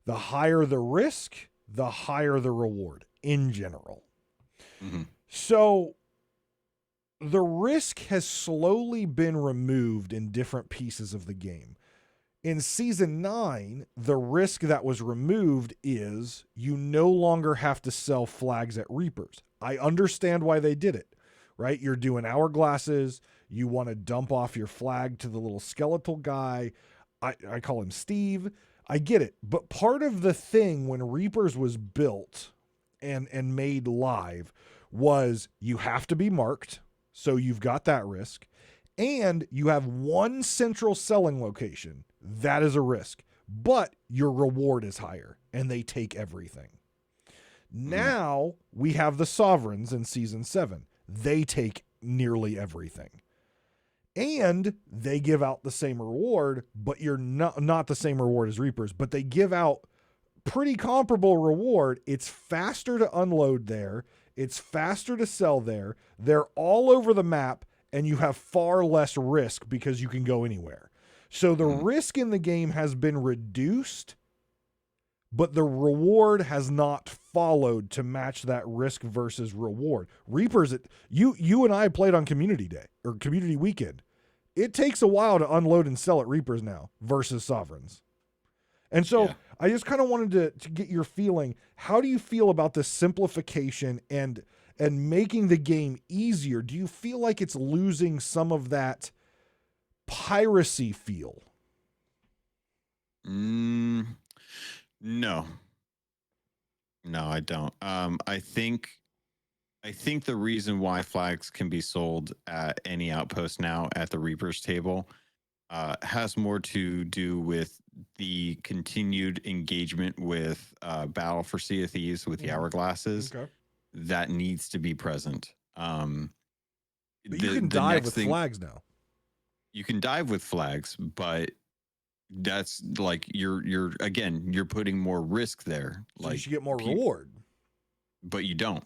The higher the risk, the higher the reward in general. Mm-hmm. So the risk has slowly been removed in different pieces of the game. In season 9, the risk that was removed is you no longer have to sell flags at Reapers. I understand why they did it, right? You're doing hourglasses. You want to dump off your flag to the little skeletal guy. I call him Steve. I get it. But part of the thing when Reapers was built and made live was you have to be marked. So you've got that risk. And you have one central selling location. That is a risk. But your reward is higher and they take everything. Now we have the Sovereigns in season 7. They take nearly everything. And they give out the same reward, but you're not the same reward as Reapers, but they give out pretty comparable reward. It's faster to unload there. It's faster to sell there. They're all over the map, and you have far less risk because you can go anywhere. So the risk in the game has been reduced, but the reward has not followed to match that risk versus reward. Reapers, you and I played on Community Day or Community Weekend. It takes a while to unload and sell at Reapers now versus Sovereigns. And so I just kind of wanted to get your feeling. How do you feel about this simplification and making the game easier? Do you feel like it's losing some of that piracy feel? No. No, I don't. I think the reason why flags can be sold at any outpost now at the Reapers table has more to do with the continued engagement with Battle for Sea of Thieves with the hourglasses. Okay. That needs to be present. But you can dive with flags now. You can dive with flags, but that's like you're putting more risk there. So you should get more reward. But you don't.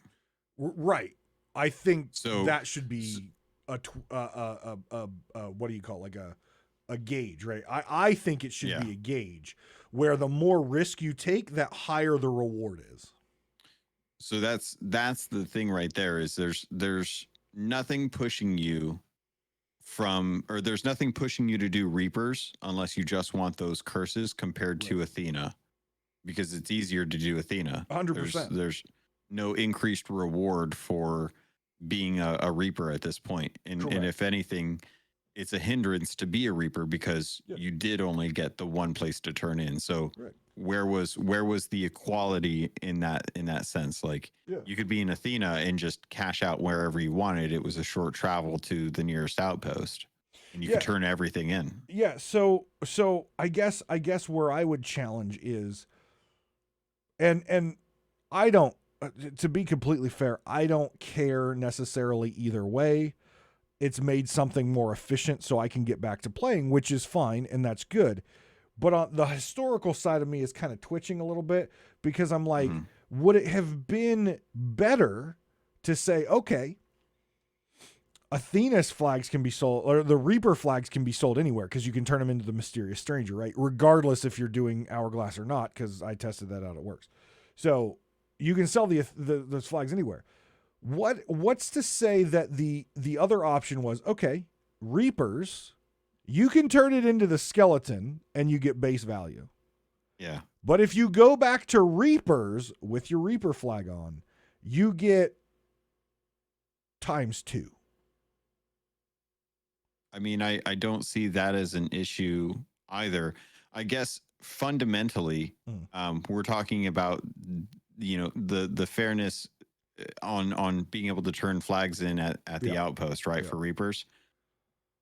Right. I think so that should be what do you call it? Like a gauge, right? I think it should be a gauge where the more risk you take, that higher the reward is. So that's the thing right there is there's nothing pushing you there's nothing pushing you to do Reapers unless you just want those curses compared to Athena, because it's easier to do Athena. 100%. There's no increased reward for being a Reaper at this point. And if anything, it's a hindrance to be a Reaper because you did only get the one place to turn in. So where was the equality in that sense? Like you could be in Athena and just cash out wherever you wanted. It was a short travel to the nearest outpost and you could turn everything in. Yeah. So I guess where I would challenge is, and I don't, to be completely fair, I don't care necessarily either way. It's made something more efficient so I can get back to playing, which is fine, and that's good. But on the historical side of me is kind of twitching a little bit because I'm like, would it have been better to say, okay, Athena's flags can be sold, or the Reaper flags can be sold anywhere because you can turn them into the Mysterious Stranger, right? Regardless if you're doing Hourglass or not, because I tested that out, it works. So you can sell those flags anywhere. What's to say that the other option was, okay, Reapers, you can turn it into the skeleton and you get base value. Yeah. But if you go back to Reapers with your Reaper flag on, you get ×2. I mean, I don't see that as an issue either. I guess fundamentally, we're talking about, the fairness on being able to turn flags in at the Yeah. outpost, right? Yeah. For Reapers.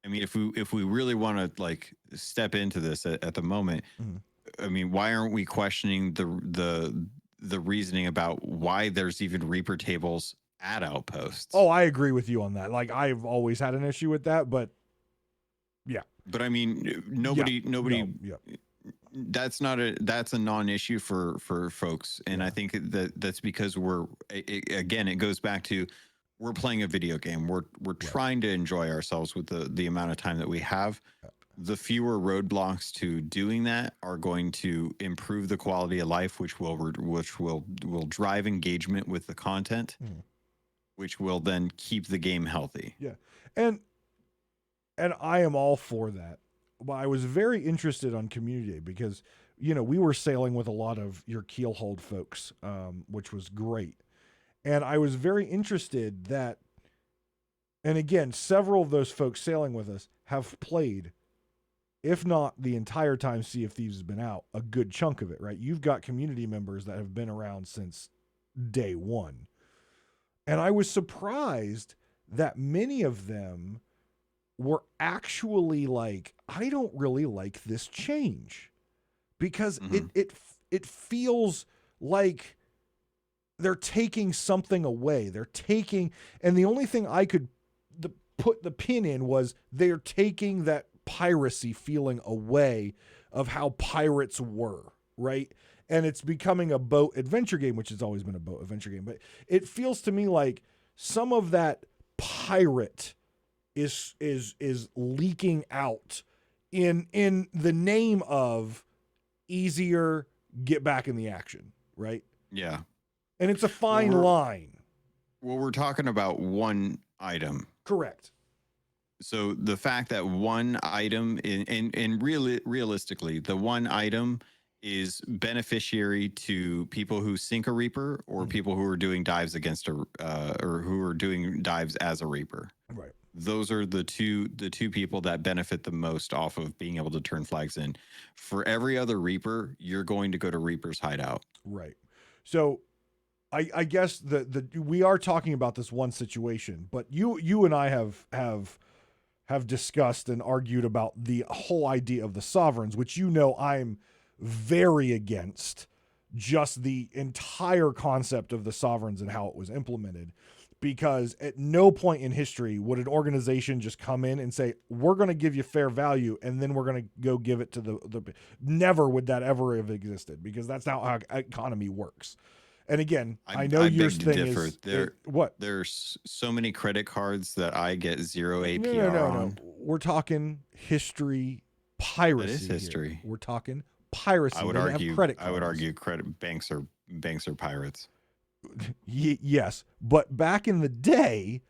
I mean, if we really want to like step into this at the moment, Mhm. I mean, why aren't we questioning the reasoning about why there's even Reaper tables at outposts? Oh, I agree with you on that. Like, I've always had an issue with that, but yeah. But I mean, nobody that's a non-issue for folks, and I think that's because again, it goes back to we're playing a video game. We're trying to enjoy ourselves with the amount of time that we have. The fewer roadblocks to doing that are going to improve the quality of life, which will drive engagement with the content, which will then keep the game healthy. Yeah. And I am all for that. But I was very interested on Community Day because, we were sailing with a lot of your Keelhauled folks, which was great. And I was very interested that, and again, several of those folks sailing with us have played, if not the entire time Sea of Thieves has been out, a good chunk of it, right? You've got community members that have been around since day one. And I was surprised that many of them were actually like, I don't really like this change, because it feels like they're taking something away. And the only thing I could put the pin in was they're taking that piracy feeling away of how pirates were, right? And it's becoming a boat adventure game, which has always been a boat adventure game. But it feels to me like some of that pirate is leaking out in the name of easier get back in the action, right? Yeah. And it's a fine line. Well, we're talking about one item. Correct. So the fact that one item realistically, the one item is beneficiary to people who sink a Reaper or people who are doing dives against or who are doing dives as a Reaper. Right. Those are the two people that benefit the most off of being able to turn flags in. For every other Reaper, you're going to go to Reaper's hideout. Right. So I guess we are talking about this one situation, but you and I have discussed and argued about the whole idea of the sovereigns, which I'm very against, just the entire concept of the sovereigns and how it was implemented. Because at no point in history would an organization just come in and say, we're going to give you fair value, and then we're going to go give it to the never would that ever have existed, because that's not how economy works. And again, I know your thing is what? There's so many credit cards that I get 0 APR No. We're talking history piracy. It is history. Here. We're talking piracy. I would argue credit banks are pirates. Yes, but back in the day,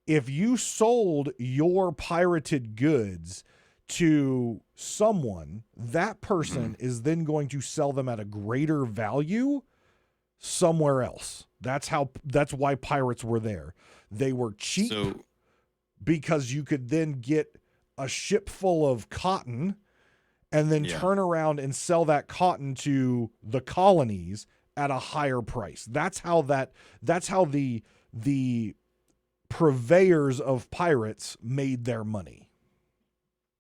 if you sold your pirated goods to someone, that person is then going to sell them at a greater value somewhere else. That's why pirates were there. They were cheap because you could then get a ship full of cotton and then turn around and sell that cotton to the colonies at a higher price. That's how the purveyors of pirates made their money.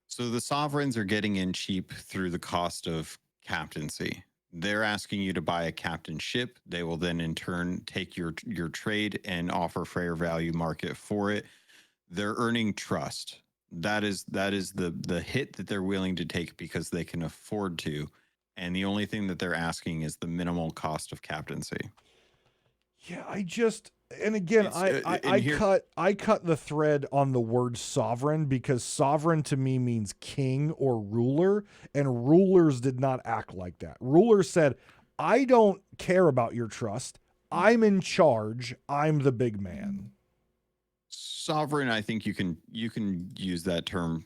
So the sovereigns are getting in cheap through the cost of captaincy. They're asking you to buy a captain ship. They will then in turn take your trade and offer fair value market for it. They're earning trust. That is the hit that they're willing to take because they can afford to. And the only thing that they're asking is the minimal cost of captaincy. Yeah, I cut the thread on the word sovereign, because sovereign to me means king or ruler, and rulers did not act like that. Rulers said, I don't care about your trust. I'm in charge. I'm the big man. Sovereign, I think you can use that term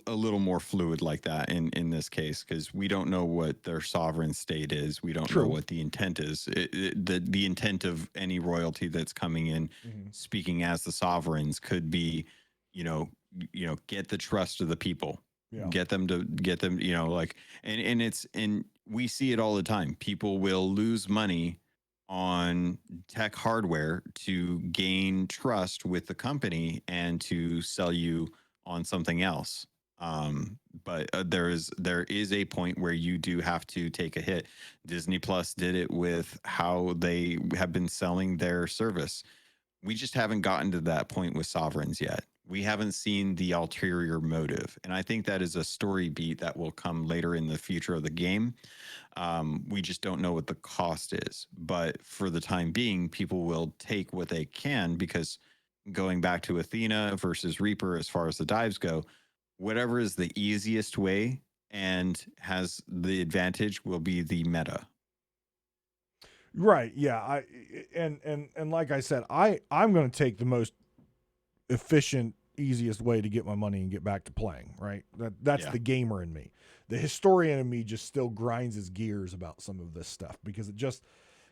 a little more fluid like that in this case, because we don't know what their sovereign state is. We don't know what the intent is. The intent of any royalty that's coming in, speaking as the sovereigns, could be, get the trust of the people, get them, and we see it all the time. People will lose money on tech hardware to gain trust with the company and to sell you on something else. But there is a point where you do have to take a hit. Disney Plus did it with how they have been selling their service. We just haven't gotten to that point with Sovereigns yet. We haven't seen the ulterior motive. And I think that is a story beat that will come later in the future of the game. We just don't know what the cost is. But for the time being, people will take what they can, because going back to Athena versus Reaper, as far as the dives go, whatever is the easiest way and has the advantage will be the meta. Right. Yeah. And like I said, I'm going to take the most efficient, easiest way to get my money and get back to playing. Right. That's Yeah. the gamer in me. The historian in me just still grinds his gears about some of this stuff because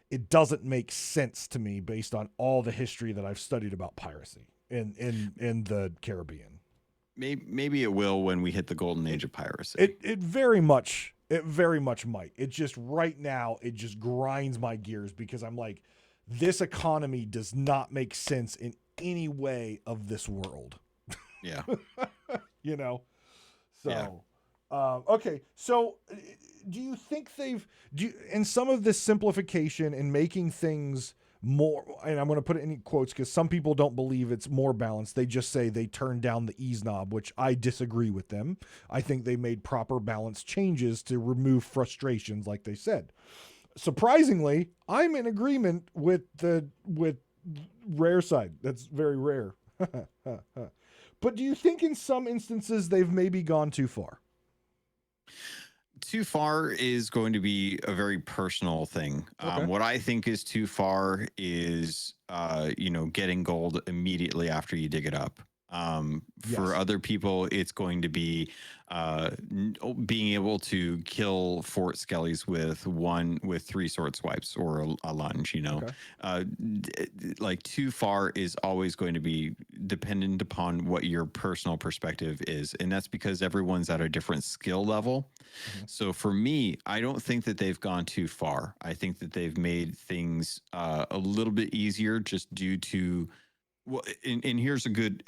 it doesn't make sense to me based on all the history that I've studied about piracy in the Caribbean. Maybe it will when we hit the golden age of piracy. It very much might. It just right now it just grinds my gears because I'm like, this economy does not make sense in any way of this world. Yeah. You know? So Yeah. Okay, so do you think in some of this simplification and making things more, and I'm going to put it in quotes because some people don't believe it's more balanced. They just say they turned down the ease knob, which I disagree with them. I think they made proper balance changes to remove frustrations, like they said. Surprisingly, I'm in agreement with rare side. That's very rare. But do you think in some instances they've maybe gone too far? Too far is going to be a very personal thing. Okay. What I think is too far is, getting gold immediately after you dig it up. For Yes. other people, it's going to be being able to kill Fort Skellies with 3 sword swipes or a lunge. Okay. Like too far is always going to be dependent upon what your personal perspective is, and that's because everyone's at a different skill level. Mhm. So for me, I don't think that they've gone too far. I think that they've made things a little bit easier just due to, well, and here's a good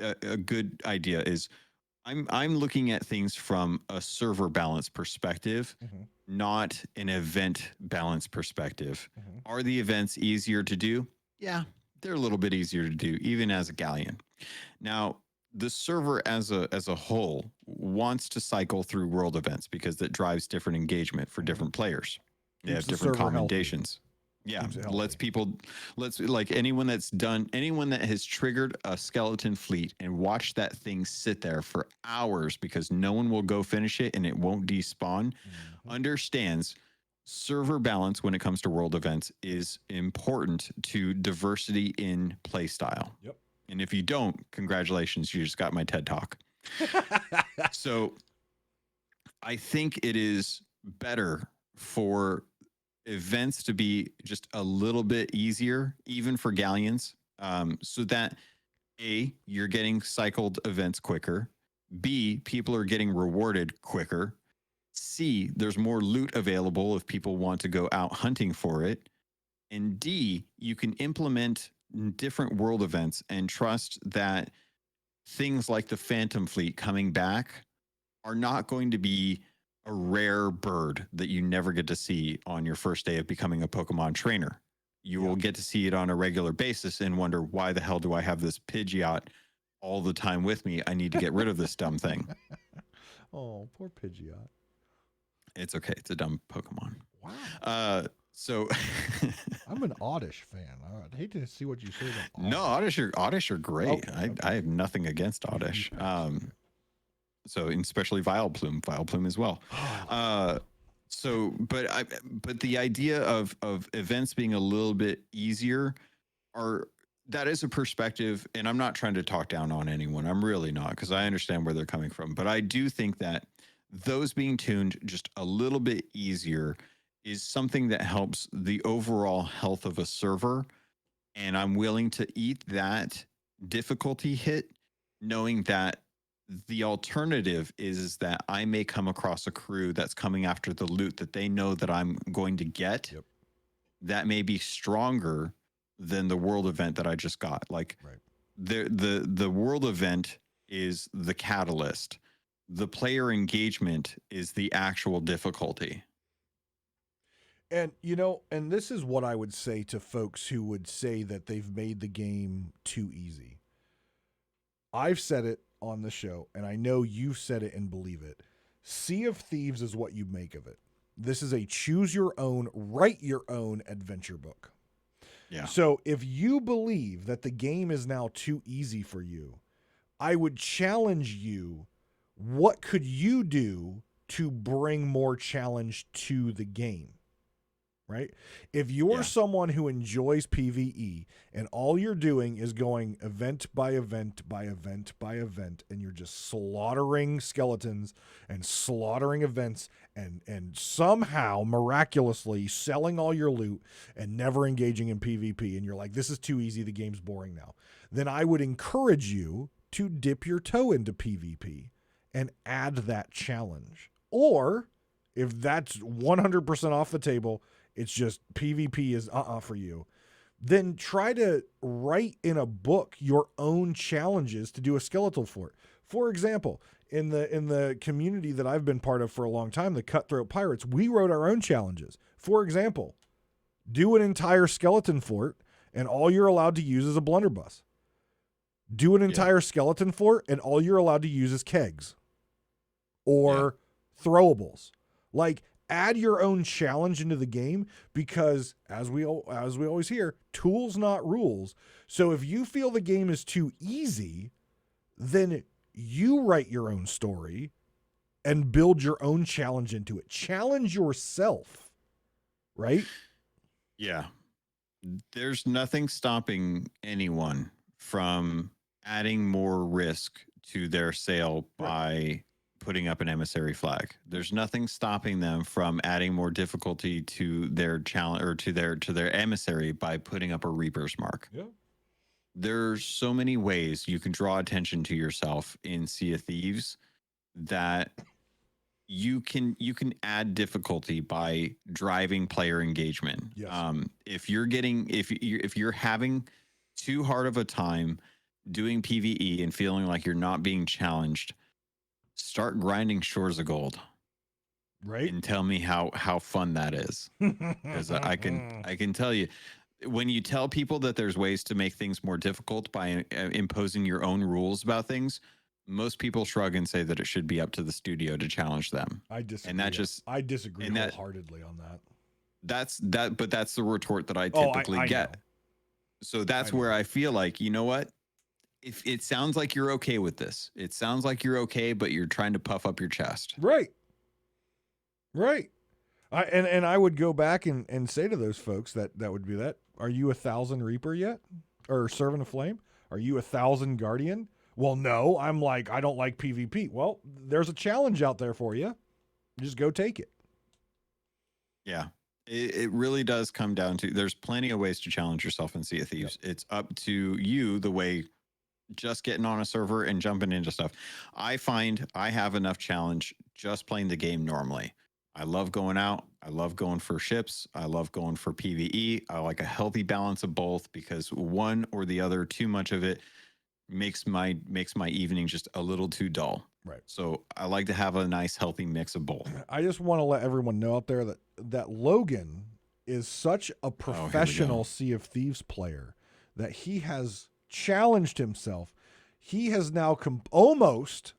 idea is I'm looking at things from a server balance perspective, Mhm. not an event balance perspective. Mhm. Are the events easier to do? Yeah, they're a little bit easier to do, even as a galleon. Now, the server as a whole wants to cycle through world events because that drives different engagement for Mhm. different players. They Keeps have the different server healthy. commendations. Yeah, Keeps it lets healthy. people, like anyone that has triggered a skeleton fleet and watched that thing sit there for hours because no one will go finish it and it won't despawn, Mhm. understands server balance when it comes to world events is important to diversity in play style. Yep. And if you don't, congratulations, you just got my TED talk. So I think it is better for events to be just a little bit easier, even for galleons, so that A, you're getting cycled events quicker. B, people are getting rewarded quicker. C, there's more loot available if people want to go out hunting for it. And D, you can implement different world events and trust that things like the Phantom Fleet coming back are not going to be a rare bird that you never get to see on your first day of becoming a Pokemon trainer. You will get to see it on a regular basis and wonder, why the hell do I have this Pidgeot all the time with me? I need to get rid of this dumb thing. Oh, poor Pidgeot. It's okay. It's a dumb Pokemon. Wow. So I'm an Oddish fan. I'd hate to see what you say about no, Oddish are great. Okay, I have nothing against You Oddish. pass. Okay. So especially Vileplume as well. But the idea of events being a little bit easier are, that is a perspective, and I'm not trying to talk down on anyone. I'm really not, because I understand where they're coming from. But I do think that those being tuned just a little bit easier is something that helps the overall health of a server. And I'm willing to eat that difficulty hit, knowing that the alternative is that I may come across a crew that's coming after the loot that they know that I'm going to get. Yep. that may be stronger than the world event that I just got. Like Right. the world event is the catalyst. The player engagement is the actual difficulty. And, you know, and this is what I would say to folks who would say that they've made the game too easy. I've said it on the show, and I know you've said it and believe it. Sea of Thieves is what you make of it. This is a choose your own, write your own adventure book. Yeah. So if you believe that the game is now too easy for you, I would challenge you. What could you do to bring more challenge to the game? Right? If you're someone who enjoys PvE and all you're doing is going event by event by event by event, and you're just slaughtering skeletons and slaughtering events and somehow miraculously selling all your loot and never engaging in PvP, and you're like, this is too easy, the game's boring now, then I would encourage you to dip your toe into PvP and add that challenge. Or if that's 100% off the table, it's just PvP is for you, then try to write in a book your own challenges to do a skeletal fort. For example, in the community that I've been part of for a long time, the Cutthroat Pirates, we wrote our own challenges. For example, do an entire skeleton fort and all you're allowed to use is a blunderbuss. Do an entire skeleton fort and all you're allowed to use is kegs or throwables. Like, add your own challenge into the game, because as we always hear, tools not rules. So if you feel the game is too easy, then you write your own story and build your own challenge into it. Challenge yourself, right? Yeah. There's nothing stopping anyone from adding more risk to their sale by putting up an emissary flag. There's nothing stopping them from adding more difficulty to their challenge or to their emissary by putting up a Reaper's mark. Yeah. There's so many ways you can draw attention to yourself in Sea of Thieves that you can add difficulty by driving player engagement. Yes. If you're having too hard of a time doing PvE and feeling like you're not being challenged, start grinding Shores of Gold, right? And tell me how fun that is. Because I can tell you, when you tell people that there's ways to make things more difficult by imposing your own rules about things, most people shrug and say that it should be up to the studio to challenge them. I disagree. And I disagree wholeheartedly on that. But that's the retort that I typically get. Know. So that's where I feel like, you know what? If it sounds like you're okay with this, it sounds like you're okay, but you're trying to puff up your chest. Right. And I would go back and say to those folks that would be that, are you 1,000 Reaper yet? Or Servant of Flame? Are you 1,000 Guardian? Well, no, I don't like PvP. Well, there's a challenge out there for you. Just go take it. Yeah. It really does come down to, there's plenty of ways to challenge yourself in Sea of Thieves. Yep. It's up to you, the way just getting on a server and jumping into stuff. I find I have enough challenge just playing the game normally. I love going out. I love going for ships. I love going for PvE. I like a healthy balance of both, because one or the other, too much of it makes my evening just a little too dull. Right. So I like to have a nice healthy mix of both. I just want to let everyone know out there that Logan is such a professional Sea of Thieves player that he has challenged himself. He has now almost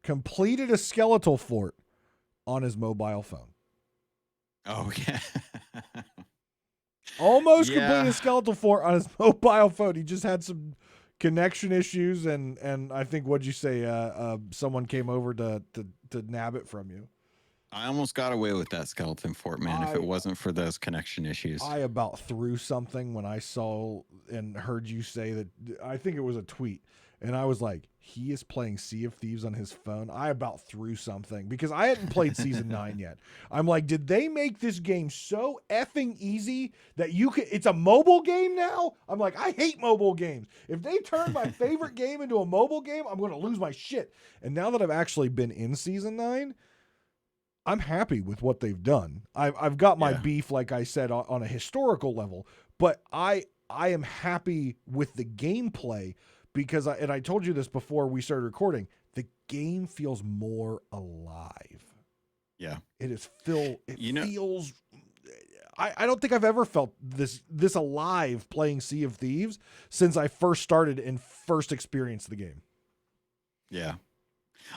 completed a skeletal fort on his mobile phone. Oh yeah. Almost completed a skeletal fort on his mobile phone. He just had some connection issues, and I think, what'd you say? Someone came over to nab it from you. I almost got away with that skeleton fort, man, if it wasn't for those connection issues. I about threw something when I saw and heard you say that. I think it was a tweet, and I was like, he is playing Sea of Thieves on his phone. I about threw something because I hadn't played Season 9 yet. I'm like, did they make this game so effing easy that it's a mobile game now? I'm like, I hate mobile games. If they turn my favorite game into a mobile game, I'm going to lose my shit. And now that I've actually been in Season 9, I'm happy with what they've done. I've got my Yeah. beef, like I said, on a historical level, but I am happy with the gameplay because I told you this before we started recording. The game feels more alive. Yeah. It is it You know, feels. I don't think I've ever felt this alive playing Sea of Thieves since I first started and first experienced the game. yeah.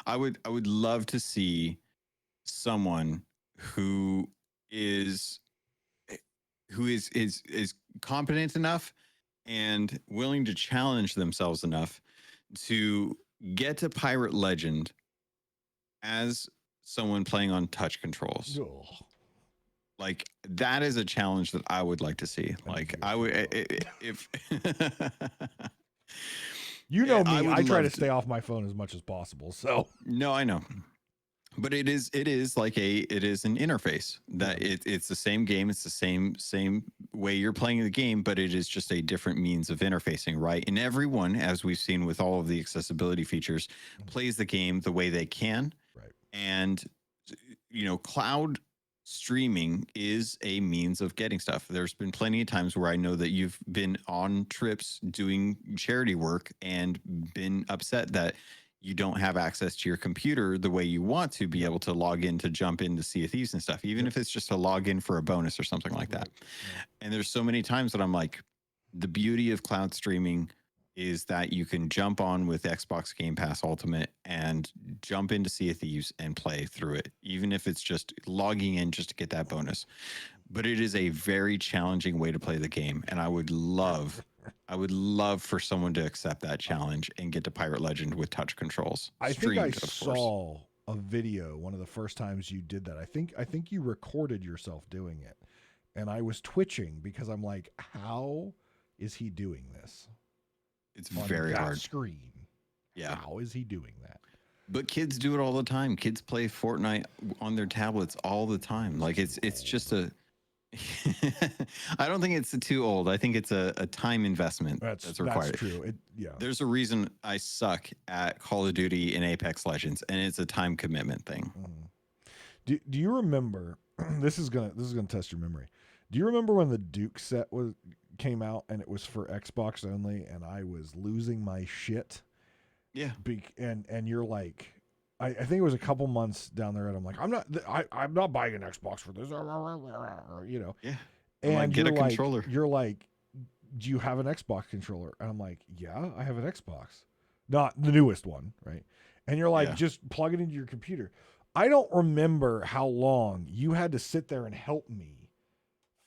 I would love to see someone who is is competent enough and willing to challenge themselves enough to get to Pirate Legend as someone playing on touch controls. Ugh. Like that is a challenge that I would like to see. I need Like to go I would check if You know I me, would I try to love stay off my phone as much as possible. So No, I know. But it is like it is an interface that it's the same game. It's the same way you're playing the game, but it is just a different means of interfacing, right? And everyone, as we've seen with all of the accessibility features, plays the game the way they can. right. And cloud streaming is a means of getting stuff. There's been plenty of times where I know that you've been on trips doing charity work and been upset that you don't have access to your computer the way you want to be able to log in to jump into Sea of Thieves and stuff, even if it's just a login for a bonus or something like that. Yeah. And there's so many times that I'm like, the beauty of cloud streaming is that you can jump on with Xbox Game Pass Ultimate and jump into Sea of Thieves and play through it, even if it's just logging in just to get that bonus. But it is a very challenging way to play the game, and I would love for someone to accept that challenge and get to Pirate Legend with touch controls. I think I Streamed, of course. saw a video one of the first times you did that. I think you recorded yourself doing it. And I was twitching because I'm like, how is he doing this? It's On very that hard. screen. Yeah. How is he doing that? But kids do it all the time. Kids play Fortnite on their tablets all the time. Like it's just a I don't think it's too old. I think it's a time investment that's required. That's true. There's a reason I suck at Call of Duty and Apex Legends, and it's a time commitment thing. Do you remember this is gonna test your memory. Do you remember when the Duke set came out and it was for Xbox only and I was losing my shit? Yeah. And you're like, I think it was a couple months down there, and I'm like, I'm not buying an Xbox for this, Yeah. And like, get a controller. You're like, do you have an Xbox controller? And I'm like, yeah, I have an Xbox, not the newest one, right? And you're like, just plug it into your computer. I don't remember how long you had to sit there and help me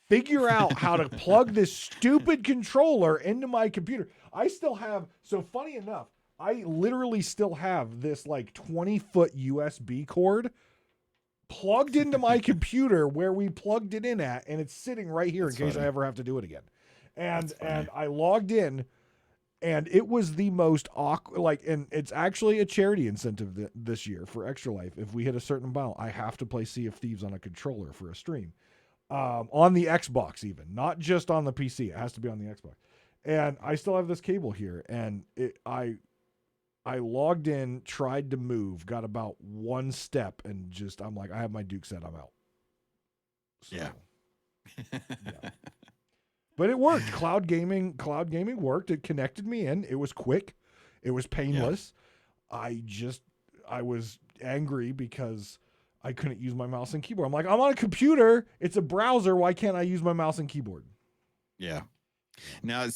figure out how to plug this stupid controller into my computer. I still have, so funny enough, I literally still have this like 20-foot USB cord plugged into my computer where we plugged it in at, and it's sitting right here in case I ever have to do it again. And I logged in, and it was the most awkward, and it's actually a charity incentive this year for Extra Life. If we hit a certain amount, I have to play Sea of Thieves on a controller for a stream. On the Xbox even, not just on the PC. It has to be on the Xbox. And I still have this cable here, and I logged in, tried to move, got about one step, and I'm like, I have my Duke set, I'm out. So, yeah. But it worked. Cloud gaming worked. It connected me in. It was quick. It was painless. Yeah. I was angry because I couldn't use my mouse and keyboard. I'm like, I'm on a computer. It's a browser. Why can't I use my mouse and keyboard? Yeah. Now,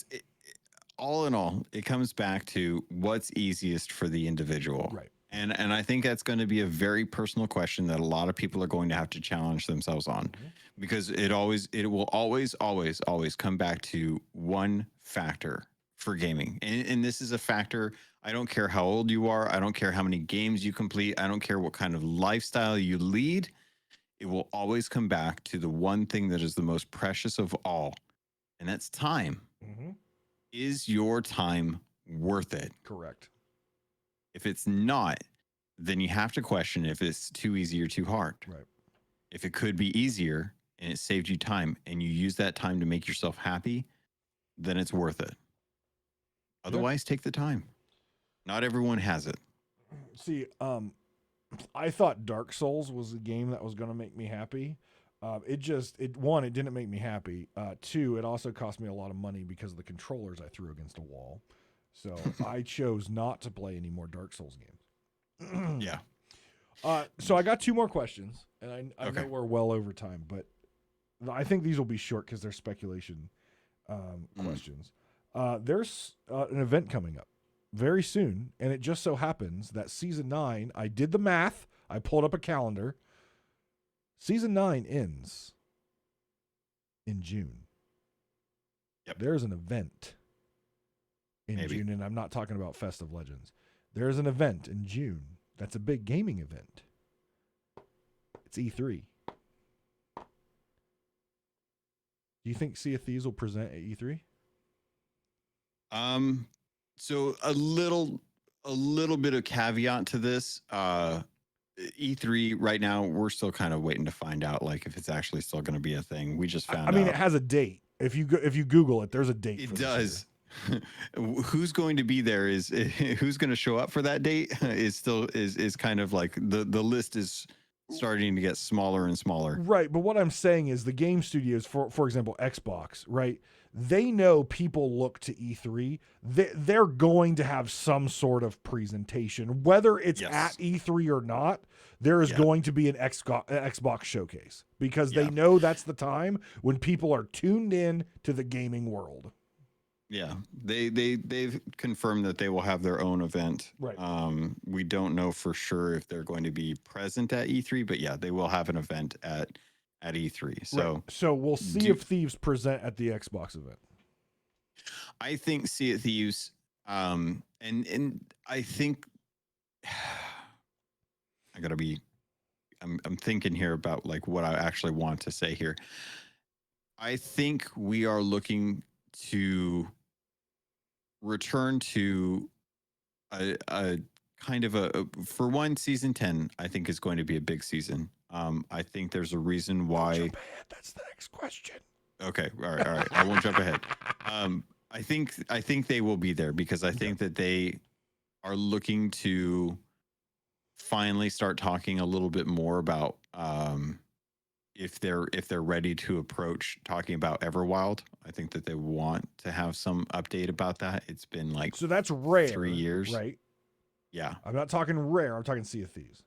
all in all, it comes back to what's easiest for the individual. Right. And I think that's going to be a very personal question that a lot of people are going to have to challenge themselves on, because it will always come back to one factor for gaming. And this is a factor. I don't care how old you are. I don't care how many games you complete. I don't care what kind of lifestyle you lead. It will always come back to the one thing that is the most precious of all, and that's time. Mm-hmm. Is your time worth it? Correct. If it's not, then you have to question if it's too easy or too hard. Right. If it could be easier and it saved you time and you use that time to make yourself happy, then it's worth it. Otherwise, take the time. Not everyone has it. See, I thought Dark Souls was a game that was going to make me happy. It didn't make me happy. Two, it also cost me a lot of money because of the controllers I threw against a wall. So I chose not to play any more Dark Souls games. Yeah. So I got two more questions, and I Okay. know we're well over time, but I think these will be short because they're speculation questions. There's an event coming up very soon, and it just so happens that Season 9, I did the math, I pulled up a calendar. Season 9 ends in June. Yep. There's an event in June, and I'm not talking about Festive Legends. There's an event in June that's a big gaming event. It's E3. Do you think Sea of Thieves will present at E3? So a little bit of caveat to this. E3 right now, we're still kind of waiting to find out like if it's actually still going to be a thing. We just found out. I mean, it has a date. If you Google it, there's a date. It does. Who's going to be there is who's going to show up for that date is kind of like the list is starting to get smaller and smaller. Right, but what I'm saying is the game studios, for example, Xbox, right? They know people look to E3. They're going to have some sort of presentation, whether it's at E3 or not. There is going to be an Xbox showcase because they know that's the time when people are tuned in to the gaming world. Yeah, they've confirmed that they will have their own event. Right. We don't know for sure if they're going to be present at E3, but yeah, they will have an event at E3. So, right. So we'll see if Thieves present at the Xbox event. I think Sea of Thieves, and I think I'm thinking here about like what I actually want to say here. I think we are looking to return to a kind of for one, season 10 I think is going to be a big season. I think there's a reason why. Jump ahead. That's the next question. Okay, all right. I won't jump ahead. I think they will be there because I think that they are looking to finally start talking a little bit more about if they're ready to approach talking about Everwild. I think that they want to have some update about that. It's been like so that's rare 3 years, right? Yeah, I'm not talking rare. I'm talking Sea of Thieves.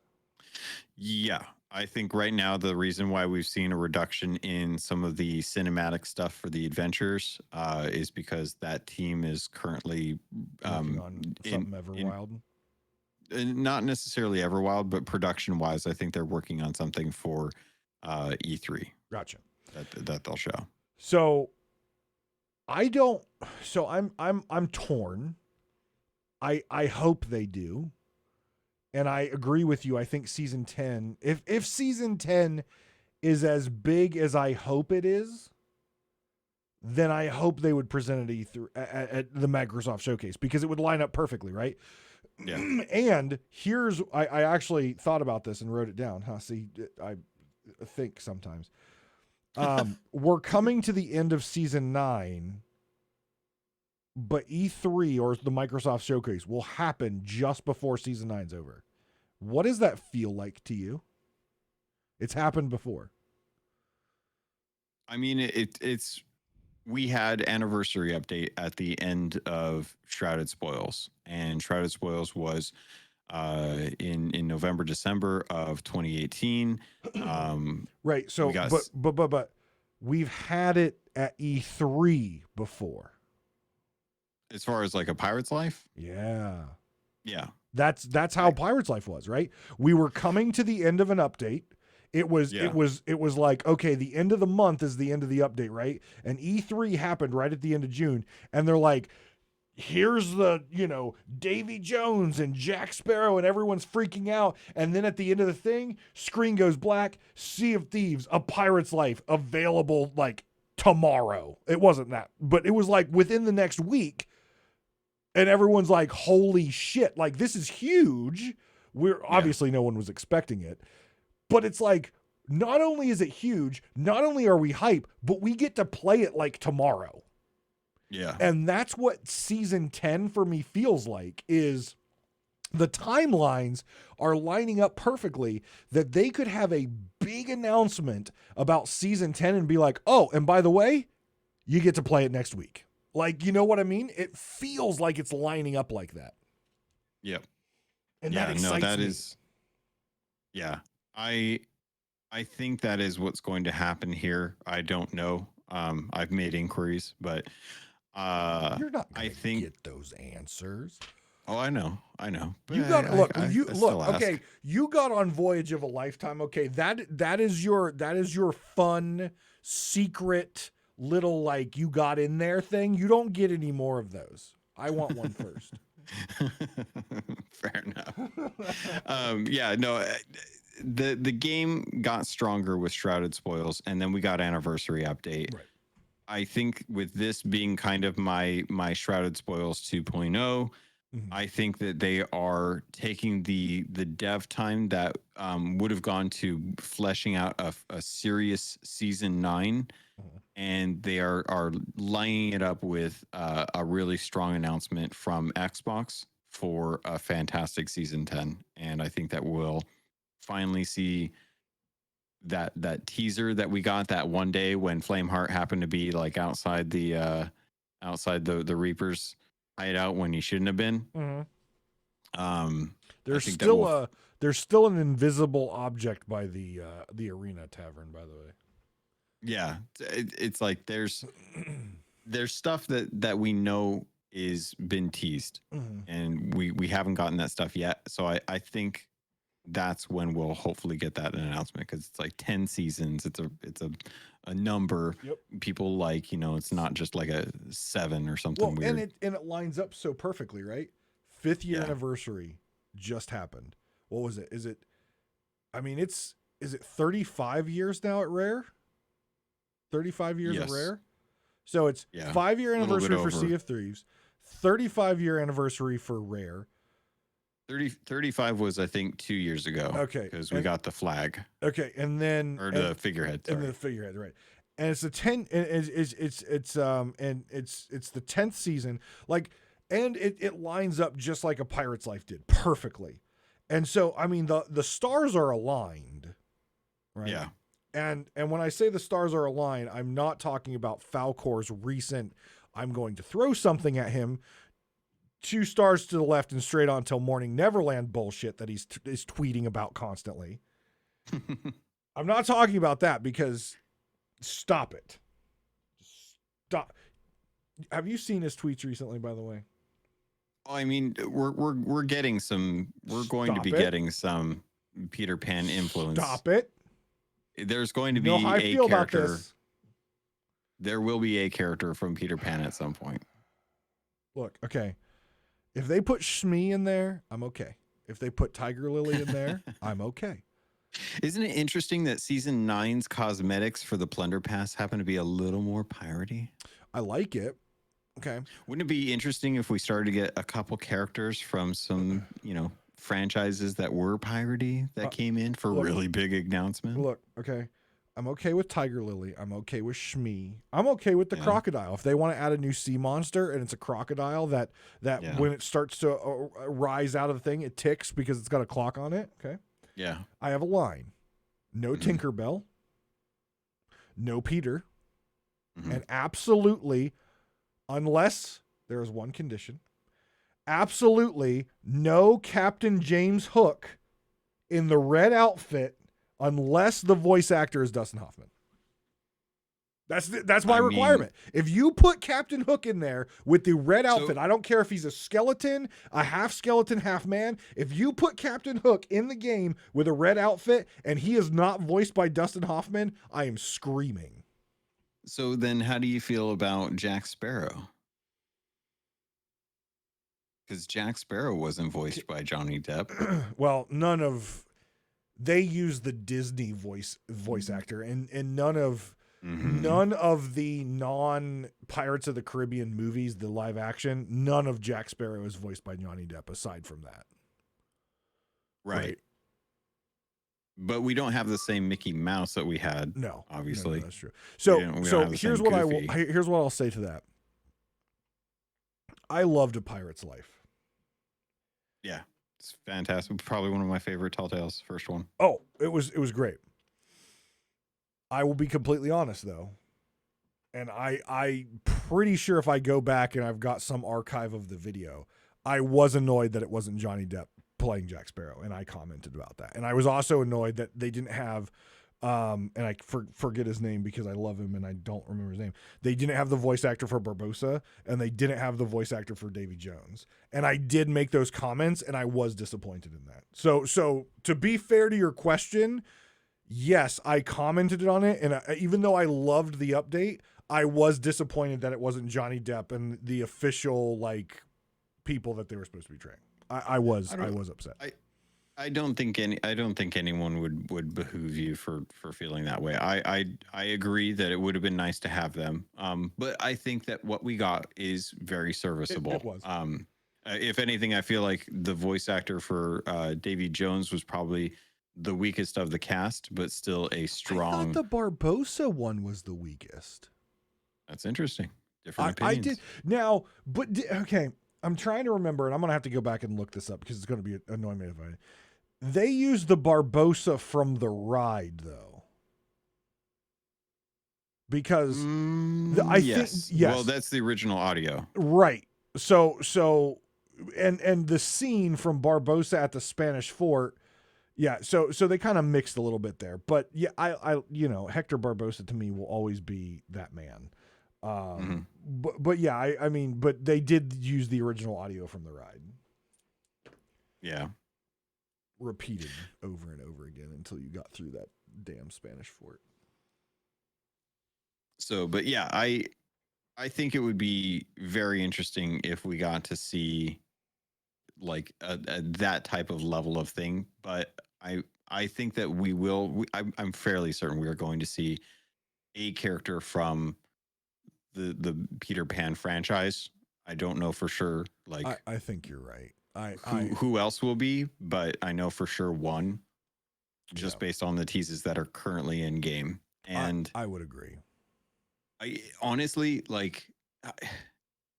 Yeah, I think right now the reason why we've seen a reduction in some of the cinematic stuff for the adventures is because that team is currently Working on something Everwild. Not necessarily Everwild, but production wise, I think they're working on something for E3. Gotcha. That they'll show. So I'm torn. I hope they do. And I agree with you. I think season 10, if season 10 is as big as I hope it is, then I hope they would present it at the Microsoft Showcase because it would line up perfectly, right? Yeah. And here's, I actually thought about this and wrote it down. See, I think sometimes. We're coming to the end of season 9, but E3 or the Microsoft Showcase will happen just before season 9's over. What does that feel like to you? It's happened before. I mean, it's we had anniversary update at the end of Shrouded Spoils, and Shrouded Spoils was in November, December of 2018. Right. So, but we've had it at E3 before. As far as like a Pirate's Life? Yeah. Yeah. That's how Pirate's Life was, right? We were coming to the end of an update. It was like, okay, the end of the month is the end of the update, right? And E3 happened right at the end of June, and they're like, here's the, Davy Jones and Jack Sparrow, and everyone's freaking out. And then at the end of the thing, screen goes black, Sea of Thieves, A Pirate's Life, available like tomorrow. It wasn't that, but it was like within the next week. And everyone's like, holy shit, like this is huge. Obviously no one was expecting it, but it's like, not only is it huge, not only are we hype, but we get to play it like tomorrow. Yeah. And that's what season 10 for me feels like is the timelines are lining up perfectly that they could have a big announcement about season 10 and be like, oh, and by the way, you get to play it next week. Like, you know what I mean? It feels like it's lining up like that. Yep. And yeah, that excites that me. is. Yeah, I think that is what's going to happen here. I don't know. I've made inquiries, but You're not I going to think. get those answers. Oh, I know. But You got look. I You still look. ask. Okay, you got on Voyage of a Lifetime. Okay, that is your fun secret little like you got in there thing. You don't get any more of those. I want one first. Fair enough. Yeah, no. The game got stronger with Shrouded Spoils, and then we got Anniversary Update. Right. I think with this being kind of my Shrouded Spoils 2.0, I think that they are taking the dev time that would have gone to fleshing out a serious season 9, and they are lining it up with a really strong announcement from Xbox for a fantastic season 10. And I think that we'll finally see that teaser that we got that one day when Flameheart happened to be like outside the Reapers hideout when he shouldn't have been. There's still an invisible object by the Arena Tavern, by the way. Yeah, it's like there's stuff that we know is been teased, and we haven't gotten that stuff yet. So I think that's when we'll hopefully get that announcement, because it's like 10 seasons. It's a number people like, it's not just like a 7 or something weird. And it lines up so perfectly, right? 5th year anniversary just happened. What was it? Is it 35 years now at Rare? 35 years at Rare? So it's 5-year anniversary for Sea of Thieves, 35-year anniversary for Rare. 35 was, I think, 2 years ago. Okay. Because we got the flag. Okay, and then the figurehead. Sorry. And the figurehead, right. And it's the 10 it's the 10th season. Like, and it lines up just like A Pirate's Life did, perfectly. And so, I mean, the stars are aligned, right? Yeah. And when I say the stars are aligned, I'm not talking about Falcor's recent, I'm going to throw something at him, 2 stars to the left and straight on till morning Neverland bullshit that is tweeting about constantly. I'm not talking about that, because stop it. Stop. Have you seen his tweets recently, by the way? I mean, we're getting some. We're going to be getting some Peter Pan influence. Stop it. There's going to be a character. There will be a character from Peter Pan at some point. Look, okay. If they put Shmi in there, I'm okay. If they put Tiger Lily in there, I'm okay. Isn't it interesting that season 9's cosmetics for the Plunder Pass happen to be a little more piratey? I like it. Okay. Wouldn't it be interesting if we started to get a couple characters from some, franchises that were piratey that came in for really big announcements? Look, okay. I'm okay with Tiger Lily. I'm okay with Shmi. I'm okay with the crocodile. If they want to add a new sea monster and it's a crocodile that when it starts to rise out of the thing, it ticks because it's got a clock on it. Okay. Yeah. I have a line. No Tinkerbell. No Peter. And absolutely, unless there is one condition, absolutely no Captain James Hook in the red outfit unless the voice actor is Dustin Hoffman. That's my requirement. If you put Captain Hook in there with the red outfit, I don't care if he's a skeleton, a half skeleton, half man. If you put Captain Hook in the game with a red outfit and he is not voiced by Dustin Hoffman, I am screaming. So then how do you feel about Jack Sparrow? Because Jack Sparrow wasn't voiced by Johnny Depp. Well, they use the Disney voice actor, and none of the non-Pirates of the Caribbean movies, the live action, none of Jack Sparrow is voiced by Johnny Depp aside from that. Right. But we don't have the same Mickey Mouse that we had. No, obviously. No, that's true. So here's what I'll say to that. I loved A Pirate's Life. Yeah. It's fantastic. Probably one of my favorite Telltale's first one. Oh, it was great. I will be completely honest though, and I pretty sure if I go back and I've got some archive of the video, I was annoyed that it wasn't Johnny Depp playing Jack Sparrow, and I commented about that. And I was also annoyed that they didn't have, and I forget his name because I love him and I don't remember his name. They didn't have the voice actor for Barbossa, and they didn't have the voice actor for Davy Jones. And I did make those comments, and I was disappointed in that. So to be fair to your question, yes, I commented on it, and even though I loved the update, I was disappointed that it wasn't Johnny Depp and the official like people that they were supposed to be training. I was upset. I don't think anyone would behoove you for feeling that way. I agree that it would have been nice to have them. But I think that what we got is very serviceable. It was. If anything, I feel like the voice actor for Davy Jones was probably the weakest of the cast, but still a strong. I thought the Barbossa one was the weakest. That's interesting. Different I opinions. did now, but okay. I'm trying to remember, and I'm gonna have to go back and look this up because it's gonna be annoying me if I. They used the Barbossa from the ride though, because I think yes. Well, that's the original audio, right? So, and the scene from Barbossa at the Spanish fort. Yeah, so they kind of mixed a little bit there, but yeah, I Hector Barbossa to me will always be that man. But yeah, I mean, but they did use the original audio from the ride. Yeah, repeated over and over again until you got through that damn Spanish fort. So, but yeah, I think it would be very interesting if we got to see like that type of level of thing, but I think that we will. I'm fairly certain we are going to see a character from the Peter Pan franchise. I don't know for sure. Like I think you're right. Who else will be, but I know for sure one, just based on the teases that are currently in game. And I would agree. I honestly like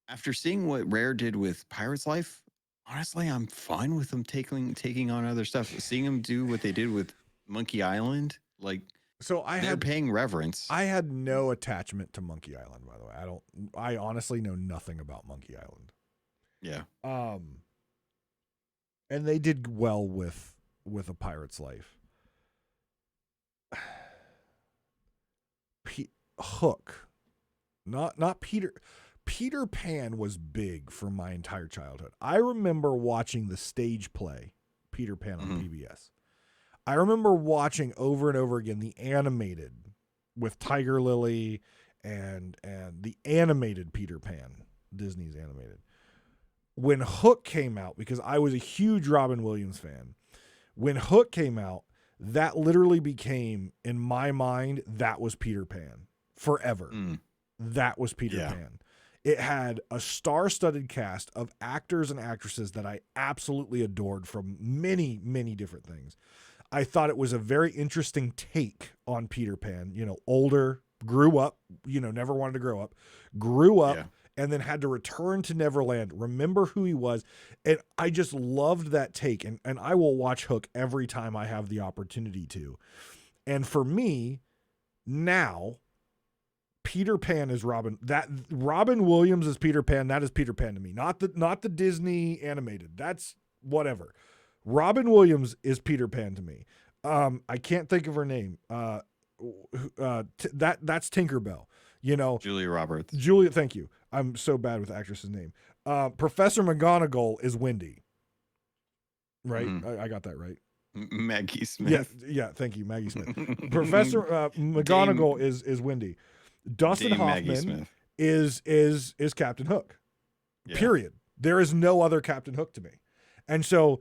after seeing what Rare did with Pirate's Life. Honestly, I'm fine with them taking on other stuff. Seeing them do what they did with Monkey Island, like so they're paying reverence. I had no attachment to Monkey Island, by the way. I honestly know nothing about Monkey Island. Yeah. And they did well with A Pirate's Life. Hook, not Peter. Peter Pan was big for my entire childhood. I remember watching the stage play Peter Pan on PBS. I remember watching over and over again the animated with Tiger Lily and the animated Peter Pan, Disney's animated. When Hook came out, because I was a huge Robin Williams fan, when Hook came out, that literally became, in my mind, that was Peter Pan forever. That was Peter Pan. It had a star-studded cast of actors and actresses that I absolutely adored from many, many different things. I thought it was a very interesting take on Peter Pan. Older, grew up, never wanted to grow up, grew up, and then had to return to Neverland, remember who he was. And I just loved that take. And I will watch Hook every time I have the opportunity to. And for me, now, Peter Pan is Robin. That Robin Williams is Peter Pan. That is Peter Pan to me. Not the Disney animated. That's whatever. Robin Williams is Peter Pan to me. I can't think of her name. That's Tinkerbell. Julia Roberts. Julia, thank you. I'm so bad with the actress's name. Professor McGonagall is Wendy. Right? I got that right. Maggie Smith. Yeah. Thank you, Maggie Smith. Professor McGonagall is Wendy. Dustin Dame Hoffman is Captain Hook. Yeah. Period. There is no other Captain Hook to me. And so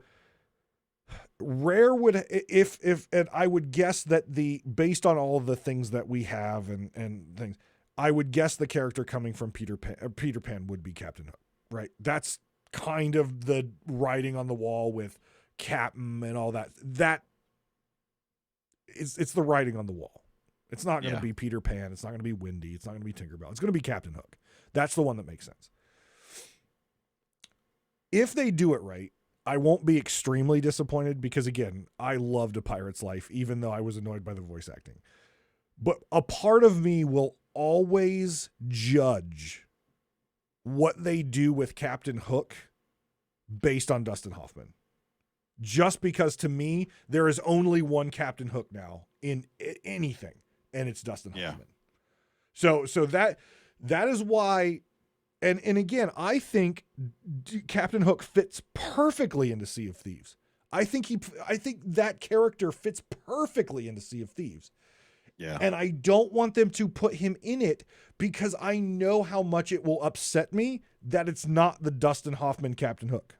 Rare would if and I would guess that based on all of the things that we have and things, I would guess the character coming from Peter Pan would be Captain Hook. Right? That's kind of the writing on the wall with Captain and all that. That it's the writing on the wall. It's not going to be Peter Pan. It's not going to be Wendy. It's not going to be Tinkerbell. It's going to be Captain Hook. That's the one that makes sense. If they do it right, I won't be extremely disappointed because, again, I loved A Pirate's Life, even though I was annoyed by the voice acting. But a part of me will always judge what they do with Captain Hook based on Dustin Hoffman. Just because, to me, there is only one Captain Hook now in anything, and it's Dustin Hoffman. So that is why, and again, I think Captain Hook fits perfectly into Sea of Thieves. I think that character fits perfectly into Sea of Thieves. Yeah. And I don't want them to put him in it because I know how much it will upset me that it's not the Dustin Hoffman Captain Hook.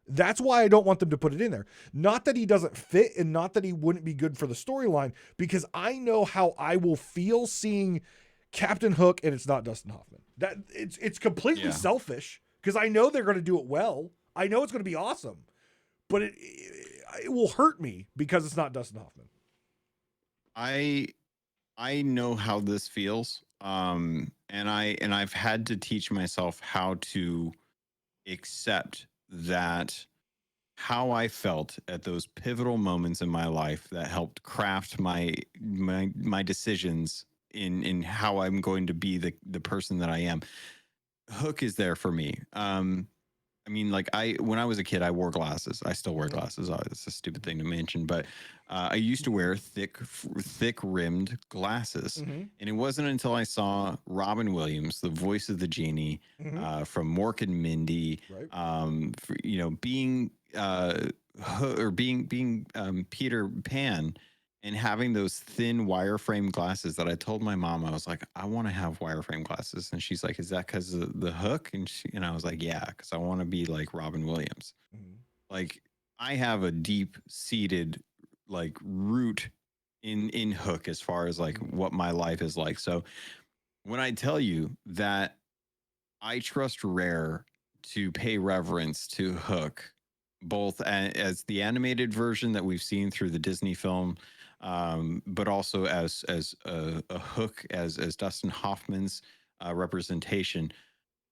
That's why I don't want them to put it in there. Not that he doesn't fit and not that he wouldn't be good for the storyline, because I know how I will feel seeing Captain Hook and it's not Dustin Hoffman. That it's completely selfish because I know they're going to do it well. I know it's going to be awesome, but it will hurt me because it's not Dustin Hoffman. I know how this feels. And I've had to teach myself how to accept that how I felt at those pivotal moments in my life that helped craft my decisions in how I'm going to be the person that I am. Hook is there for me. I mean, like when I was a kid, I wore glasses. I still wear glasses. It's a stupid thing to mention, but I used to wear thick rimmed glasses. Mm-hmm. And it wasn't until I saw Robin Williams, the voice of the genie, from Mork and Mindy, right. being Peter Pan, and having those thin wireframe glasses that I told my mom, I was like, I want to have wireframe glasses. And she's like, is that because of the hook? And I was like, yeah, because I want to be like Robin Williams. Mm-hmm. Like, I have a deep seated like root in Hook as far as like what my life is like. So when I tell you that I trust Rare to pay reverence to Hook, both as the animated version that we've seen through the Disney film, but also as a Hook as Dustin Hoffman's representation.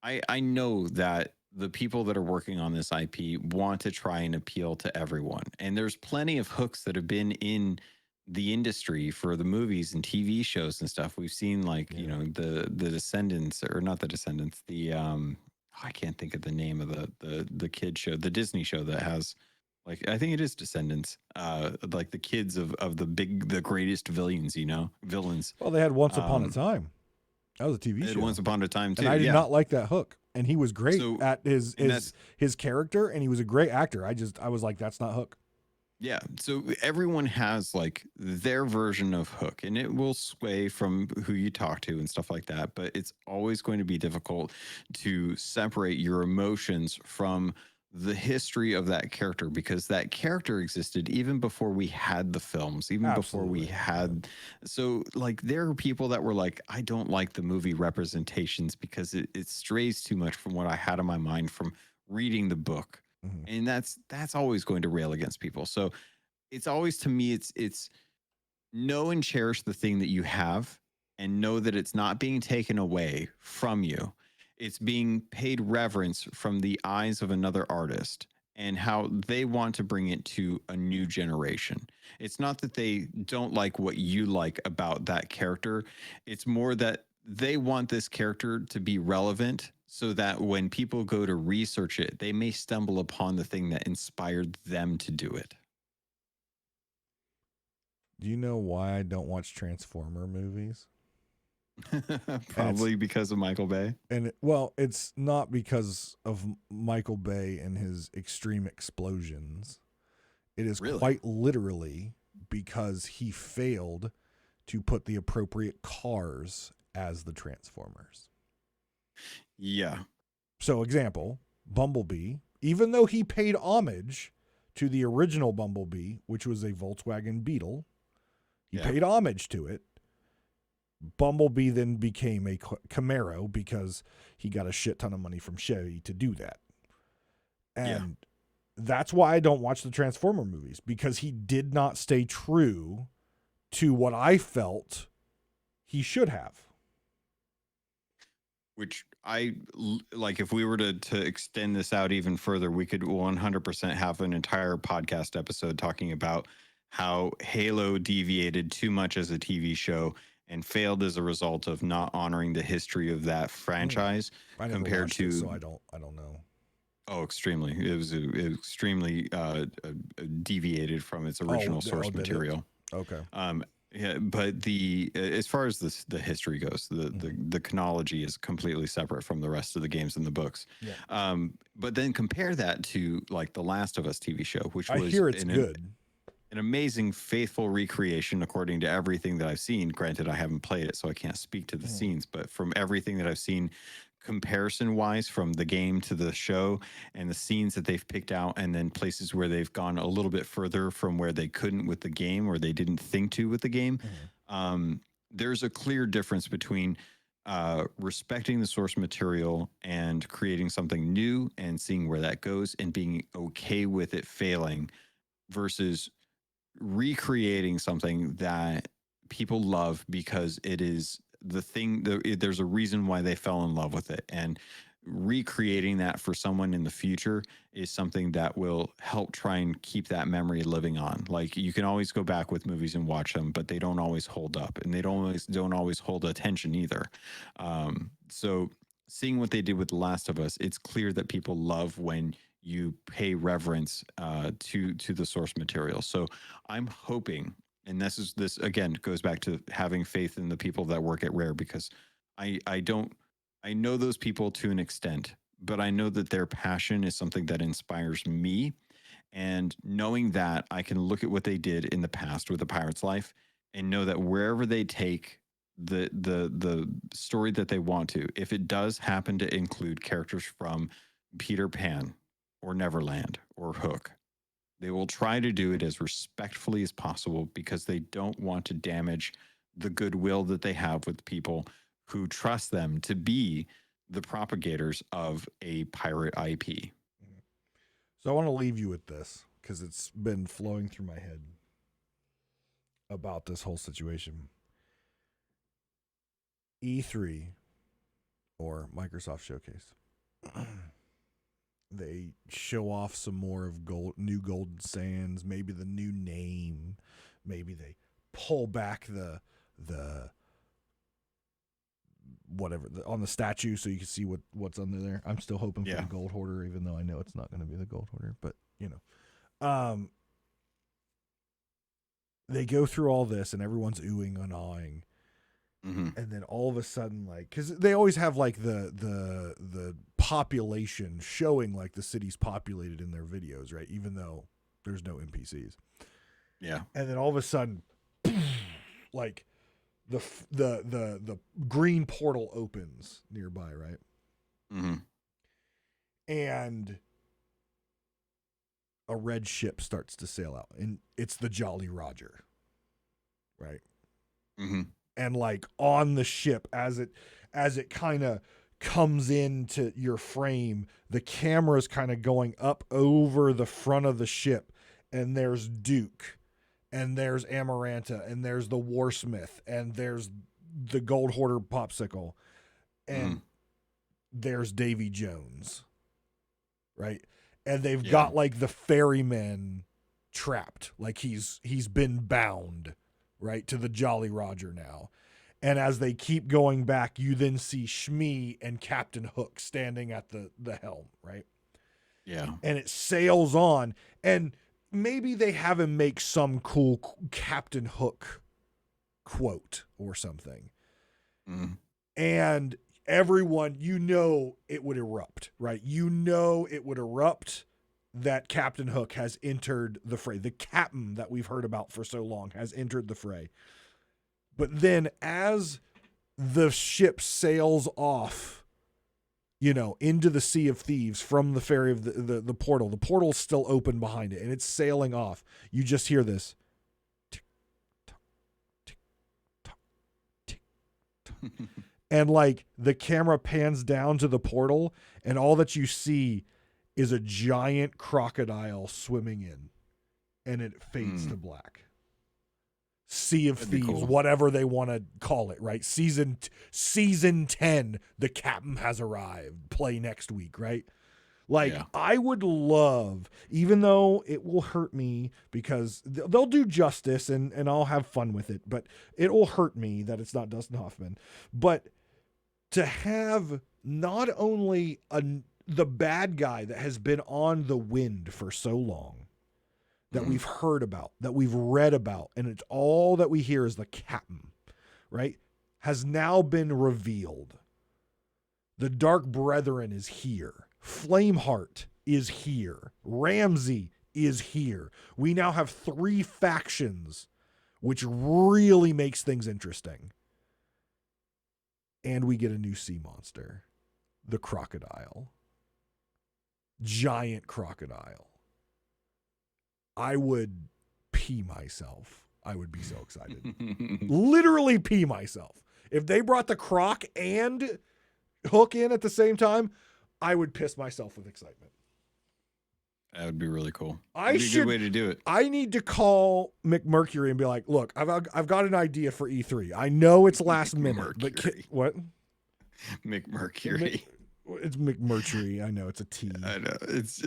I know that the people that are working on this IP want to try and appeal to everyone, and there's plenty of Hooks that have been in the industry for the movies and TV shows and stuff. We've seen like the Descendants, or not the Descendants, the I can't think of the name of the kid show, the Disney show that has, like, I think it is Descendants, like the kids of the greatest villains. Well, they had Once Upon a Time. That was a TV show. Once Upon a Time too, and I did not like that Hook, and he was great at his character, and he was a great actor. I was like, that's not Hook. Yeah, so everyone has like their version of Hook, and it will sway from who you talk to and stuff like that, but it's always going to be difficult to separate your emotions from the history of that character, because that character existed even before we had the films, even before we had. So like there are people that were like, I don't like the movie representations because it strays too much from what I had in my mind from reading the book. Mm-hmm. And that's always going to rail against people. So it's always, to me, it's know and cherish the thing that you have, and know that it's not being taken away from you. It's being paid reverence from the eyes of another artist and how they want to bring it to a new generation. It's not that they don't like what you like about that character. It's more that they want this character to be relevant, so that when people go to research it, they may stumble upon the thing that inspired them to do it. Do you know why I don't watch Transformer movies? Probably because of Michael Bay. And it's not because of Michael Bay and his extreme explosions. It is quite literally because he failed to put the appropriate cars as the Transformers. Yeah. So, example, Bumblebee, even though he paid homage to the original Bumblebee, which was a Volkswagen Beetle, he paid homage to it. Bumblebee then became a Camaro because he got a shit ton of money from Chevy to do that. And that's why I don't watch the Transformer movies, because he did not stay true to what I felt he should have. which like. If we were to extend this out even further, we could 100% have an entire podcast episode talking about how Halo deviated too much as a TV show and failed as a result of not honoring the history of that franchise. I never compared watched to it, so I don't know. Oh, extremely. It was extremely deviated from its original source did it? material. Okay. Yeah, but the as far as the history goes, the chronology is completely separate from the rest of the games and the books. Yeah. But then compare that to like the Last of Us TV show, which I was hear it's good. an amazing, faithful recreation according to everything that I've seen. Granted, I haven't played it, so I can't speak to the scenes, but from everything that I've seen, comparison wise, from the game to the show and the scenes that they've picked out, and then places where they've gone a little bit further from where they couldn't with the game or they didn't think to with the game, there's a clear difference between respecting the source material and creating something new and seeing where that goes and being okay with it failing versus recreating something that people love because it is the thing. There's a reason why they fell in love with it, and recreating that for someone in the future is something that will help try and keep that memory living on. Like, you can always go back with movies and watch them, but they don't always hold up, and they don't always hold attention either. So seeing what they did with The Last of Us, it's clear that people love when you pay reverence to the source material. So I'm hoping, and this again goes back to having faith in the people that work at Rare, because I know those people to an extent, but I know that their passion is something that inspires me. And knowing that, I can look at what they did in the past with The Pirate's Life and know that wherever they take the story that they want to, if it does happen to include characters from Peter Pan or Neverland or Hook, they will try to do it as respectfully as possible because they don't want to damage the goodwill that they have with people who trust them to be the propagators of a pirate IP. So I want to leave you with this because it's been flowing through my head about this whole situation. E3 or Microsoft Showcase. They show off some more of new Golden Sands, maybe the new name, maybe they pull back the whatever on the statue so you can see what's under there. I'm still hoping for the Gold Hoarder, even though I know it's not going to be the Gold Hoarder, but they go through all this and everyone's oohing and awing. And then all of a sudden, like, because they always have like the population showing like the city's populated in their videos, right? Even though there's no NPCs. Yeah. And then all of a sudden, like the green portal opens nearby, right? And a red ship starts to sail out, and it's the Jolly Roger, right? And like on the ship, as it kind of comes into your frame, the camera's kind of going up over the front of the ship, and there's Duke, and there's Amaranta, and there's the Warsmith, and there's the Gold Hoarder Popsicle, and there's Davy Jones, right? And they've got like the ferryman trapped, like he's been bound, right, to the Jolly Roger now. And as they keep going back, you then see Shmi and Captain Hook standing at the helm, right? Yeah. And it sails on, and maybe they have him make some cool Captain Hook quote or something. And everyone, it would erupt, right? It would erupt that Captain Hook has entered the fray. The captain that we've heard about for so long has entered the fray. But then as the ship sails off, into the Sea of Thieves from the ferry of the portal's still open behind it, and it's sailing off. You just hear this. Tick, tock, tick, tock, tick, tock. And like the camera pans down to the portal, and all that you see is a giant crocodile swimming in, and it fades to black. Sea of That'd be Thieves, cool. whatever they want to call it, right? Season 10, the captain has arrived. Play next week, right? Like, Yeah. I would love, even though it will hurt me because they'll do justice and I'll have fun with it, but it will hurt me that it's not Dustin Hoffman. But to have not only the bad guy that has been on the wind for so long, that we've heard about, that we've read about, and it's all that we hear is the captain, right? Has now been revealed. The Dark Brethren is here. Flameheart is here. Ramsey is here. We now have 3 factions, which really makes things interesting. And we get a new sea monster, the crocodile. Giant crocodile. I would pee myself. I would be so excited. Literally pee myself. If they brought the croc and Hook in at the same time, I would piss myself with excitement. That would be really cool. A good way to do it. I need to call McMercury and be like, look, I've got an idea for E3. I know it's last minute, but what? McMercury. It's McMurtry. I know it's a T. I know it's.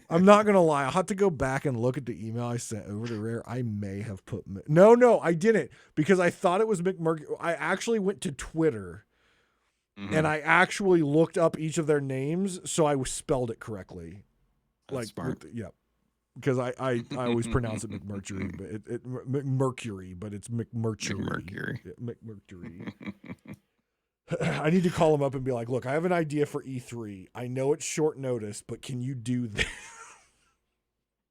I'm not gonna lie. I'll have to go back and look at the email I sent over to Rare. I may have put no, I didn't because I thought it was McMurcury. I actually went to Twitter and I actually looked up each of their names, so I spelled it correctly. That's smart. Because I always pronounce it McMurcury, but McMercury, but it's McMurcury. McMurcury. I need to call him up and be like, look, I have an idea for E3. I know it's short notice, but can you do this?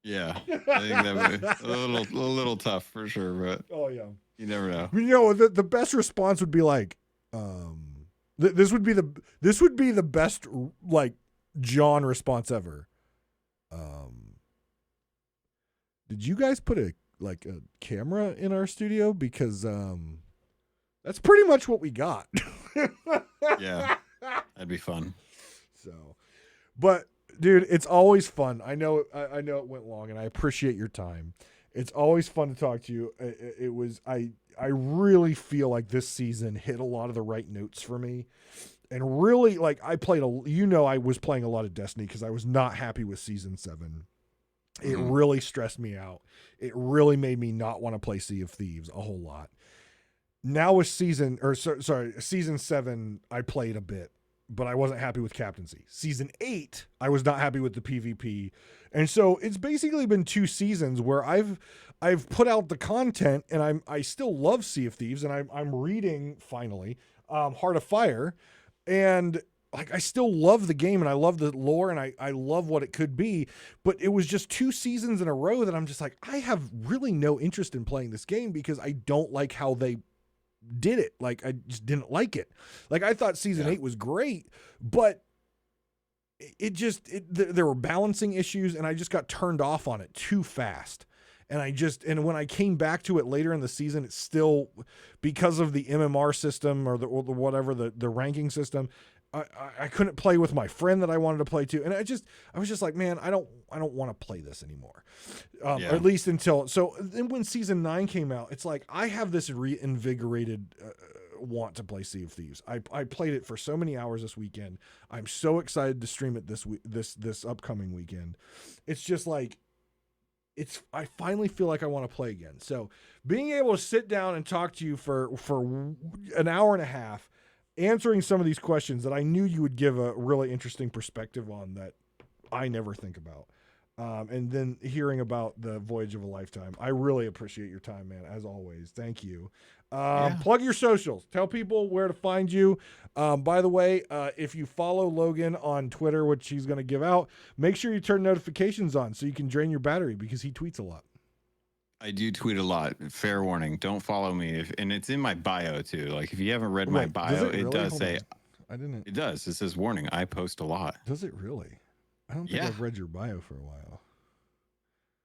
Yeah. I think that would be a little tough for sure, but oh yeah. You never know. You know, the best response would be like, this would be the best like John response ever. Did you guys put a camera in our studio? Because that's pretty much what we got. Yeah, that'd be fun. So, but dude, it's always fun. I know it went long, and I appreciate your time. It's always fun to talk to you. It was I really feel like this season hit a lot of the right notes for me, and really like I was playing a lot of Destiny because I was not happy with season 7. It really stressed me out. It really made me not want to play Sea of Thieves a whole lot. Now with season 7, I played a bit, but I wasn't happy with captaincy. Season 8, I was not happy with the PvP. And so it's basically been 2 seasons where I've put out the content and I still love Sea of Thieves and I'm reading finally Heart of Fire, and like I still love the game and I love the lore and I love what it could be, but it was just 2 seasons in a row that I'm just like, I have really no interest in playing this game because I don't like how they did it. Like I just didn't like it. Like I thought season 8 was great, but there were balancing issues and I just got turned off on it too fast. And when I came back to it later in the season, it's still because of the MMR system or the ranking system. I couldn't play with my friend that I wanted to play to. And I was just like, man, I don't want to play this anymore. At least until, so then when season 9 came out, it's like, I have this reinvigorated want to play Sea of Thieves. I played it for so many hours this weekend. I'm so excited to stream it this upcoming weekend. It's just like, I finally feel like I want to play again. So being able to sit down and talk to you for an hour and a half, answering some of these questions that I knew you would give a really interesting perspective on that I never think about. And then hearing about the Voyage of a Lifetime. I really appreciate your time, man, as always. Thank you. Plug your socials. Tell people where to find you. By the way, if you follow Logan on Twitter, which he's going to give out, make sure you turn notifications on so you can drain your battery because he tweets a lot. I do tweet a lot. Fair warning. Don't follow me. And it's in my bio too. Like if you haven't read my bio, it does say, I didn't. It does. It says warning. I post a lot. Does it really? I don't think I've read your bio for a while.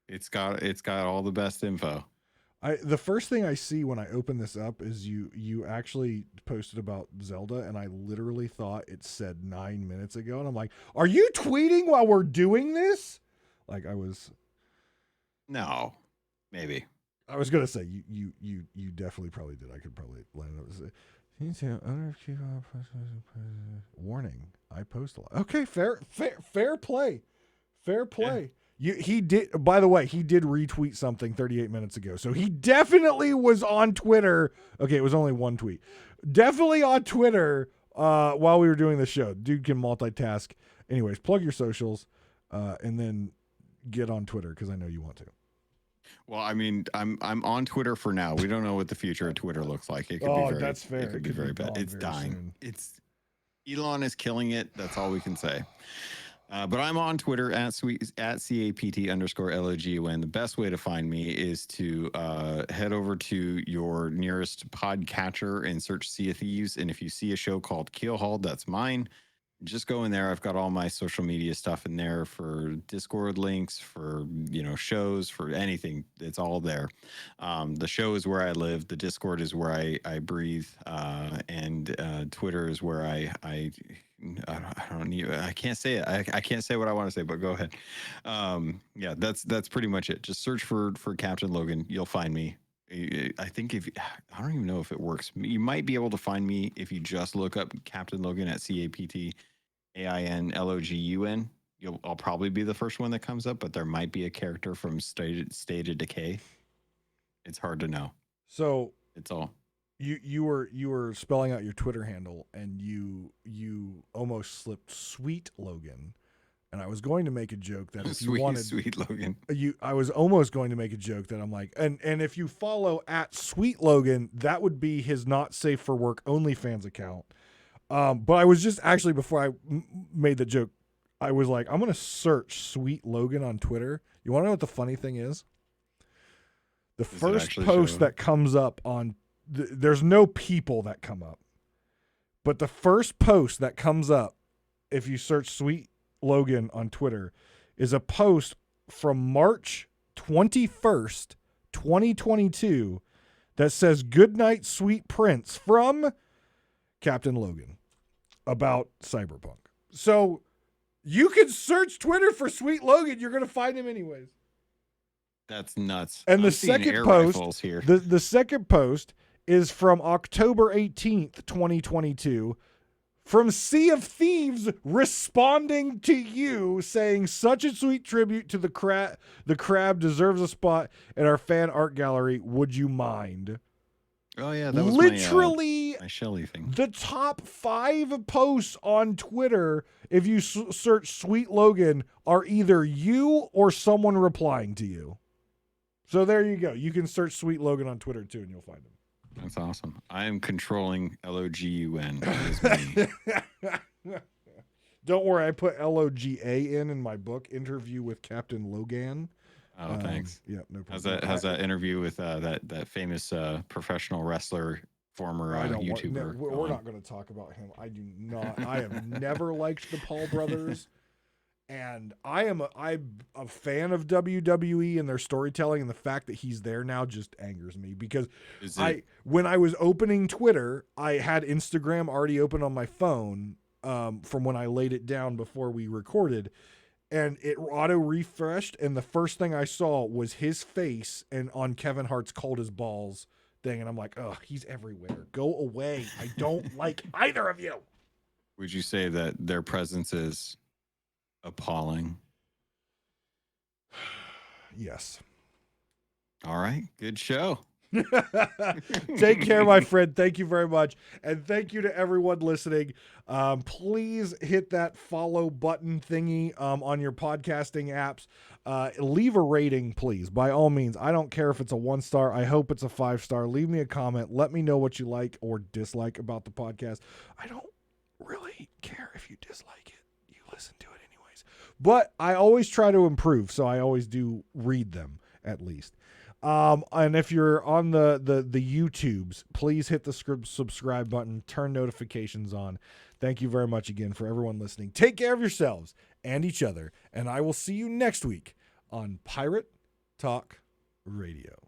It's got all the best info. The first thing I see when I open this up is you actually posted about Zelda, and I literally thought it said 9 minutes ago, and I'm like, are you tweeting while we're doing this? Like I was. No. Maybe. I was gonna say you definitely probably did. I could probably line it up. Warning: I post a lot. Okay, fair play. Fair play. He did. By the way, he did retweet something 38 minutes ago, so he definitely was on Twitter. Okay, it was only one tweet. Definitely on Twitter while we were doing the show. Dude can multitask. Anyways, plug your socials, and then get on Twitter because I know you want to. Well, I mean, I'm on Twitter for now. We don't know what the future of Twitter looks like. It could be very, that's fair. It could be very bad. It's dying. Soon. It's Elon is killing it. That's all we can say. But I'm on Twitter at CAPT_LOGUN. The best way to find me is to head over to your nearest podcatcher and search Sea of Thieves. And if you see a show called Keelhauled, that's mine. Just go in there. I've got all my social media stuff in there for Discord links, for shows, for anything. It's all there. The show is where I live. The Discord is where I breathe, and Twitter is where I don't need. I can't say it. I can't say what I want to say. But go ahead. Yeah, that's pretty much it. Just search for Captain Logan. You'll find me. I think I don't even know if it works. You might be able to find me if you just look up Captain Logan at CAPTAINLOGUN. I'll probably be the first one that comes up, but there might be a character from State of Decay. It's hard to know. So it's all you were spelling out your Twitter handle, and you almost slipped Sweet Logan. And I was going to make a joke that if you wanted Sweet Logan, I was almost going to make a joke that I'm like, and if you follow at Sweet Logan, that would be his not safe for work OnlyFans account. But I was just actually, before I made the joke, I was like, I'm going to search Sweet Logan on Twitter. You want to know what the funny thing is? The first post that comes up on, there's no people that come up, but the first post that comes up, if you search Sweet Logan on Twitter, is a post from March 21st, 2022 that says "Good night, sweet prince" from Captain Logan about Cyberpunk. So you can search Twitter for Sweet Logan, you're going to find him anyways. That's nuts. And the second post here. The second post is from October 18th, 2022. From Sea of Thieves responding to you, saying, "Such a sweet tribute to the crab. The crab deserves a spot in our fan art gallery. Would you mind?" Oh yeah, that was literally my Shelly thing. The top 5 posts on Twitter, if you search Sweet Logan, are either you or someone replying to you. So there you go. You can search Sweet Logan on Twitter too, and you'll find him. That's awesome. I am controlling LOGUN. Don't worry, I put LOGA in my book, Interview with Captain Logan. Oh, thanks. Yeah, no problem. How's that interview with that famous professional wrestler, former YouTuber? We're not going to talk about him. I do not. I have never liked the Paul brothers. And I'm a fan of WWE and their storytelling, and the fact that he's there now just angers me because when I was opening Twitter, I had Instagram already open on my phone from when I laid it down before we recorded, and it auto refreshed, and the first thing I saw was his face and on Kevin Hart's Cold as Balls thing, and I'm like, oh, he's everywhere. Go away. I don't like either of you. Would you say that their presence is appalling? Yes. All right. Good show. Take care, my friend. Thank you very much. And thank you to everyone listening. Please hit that follow button thingy on your podcasting apps. Leave a rating, please. By all means. I don't care if it's a 1-star. I hope it's a 5-star. Leave me a comment. Let me know what you like or dislike about the podcast. I don't really care if you dislike it. You listen to it anyways. But I always try to improve, so I always do read them at least. And if you're on the YouTubes, please hit the subscribe button, turn notifications on. Thank you very much again for everyone listening. Take care of yourselves and each other, and I will see you next week on Pirate Talk Radio.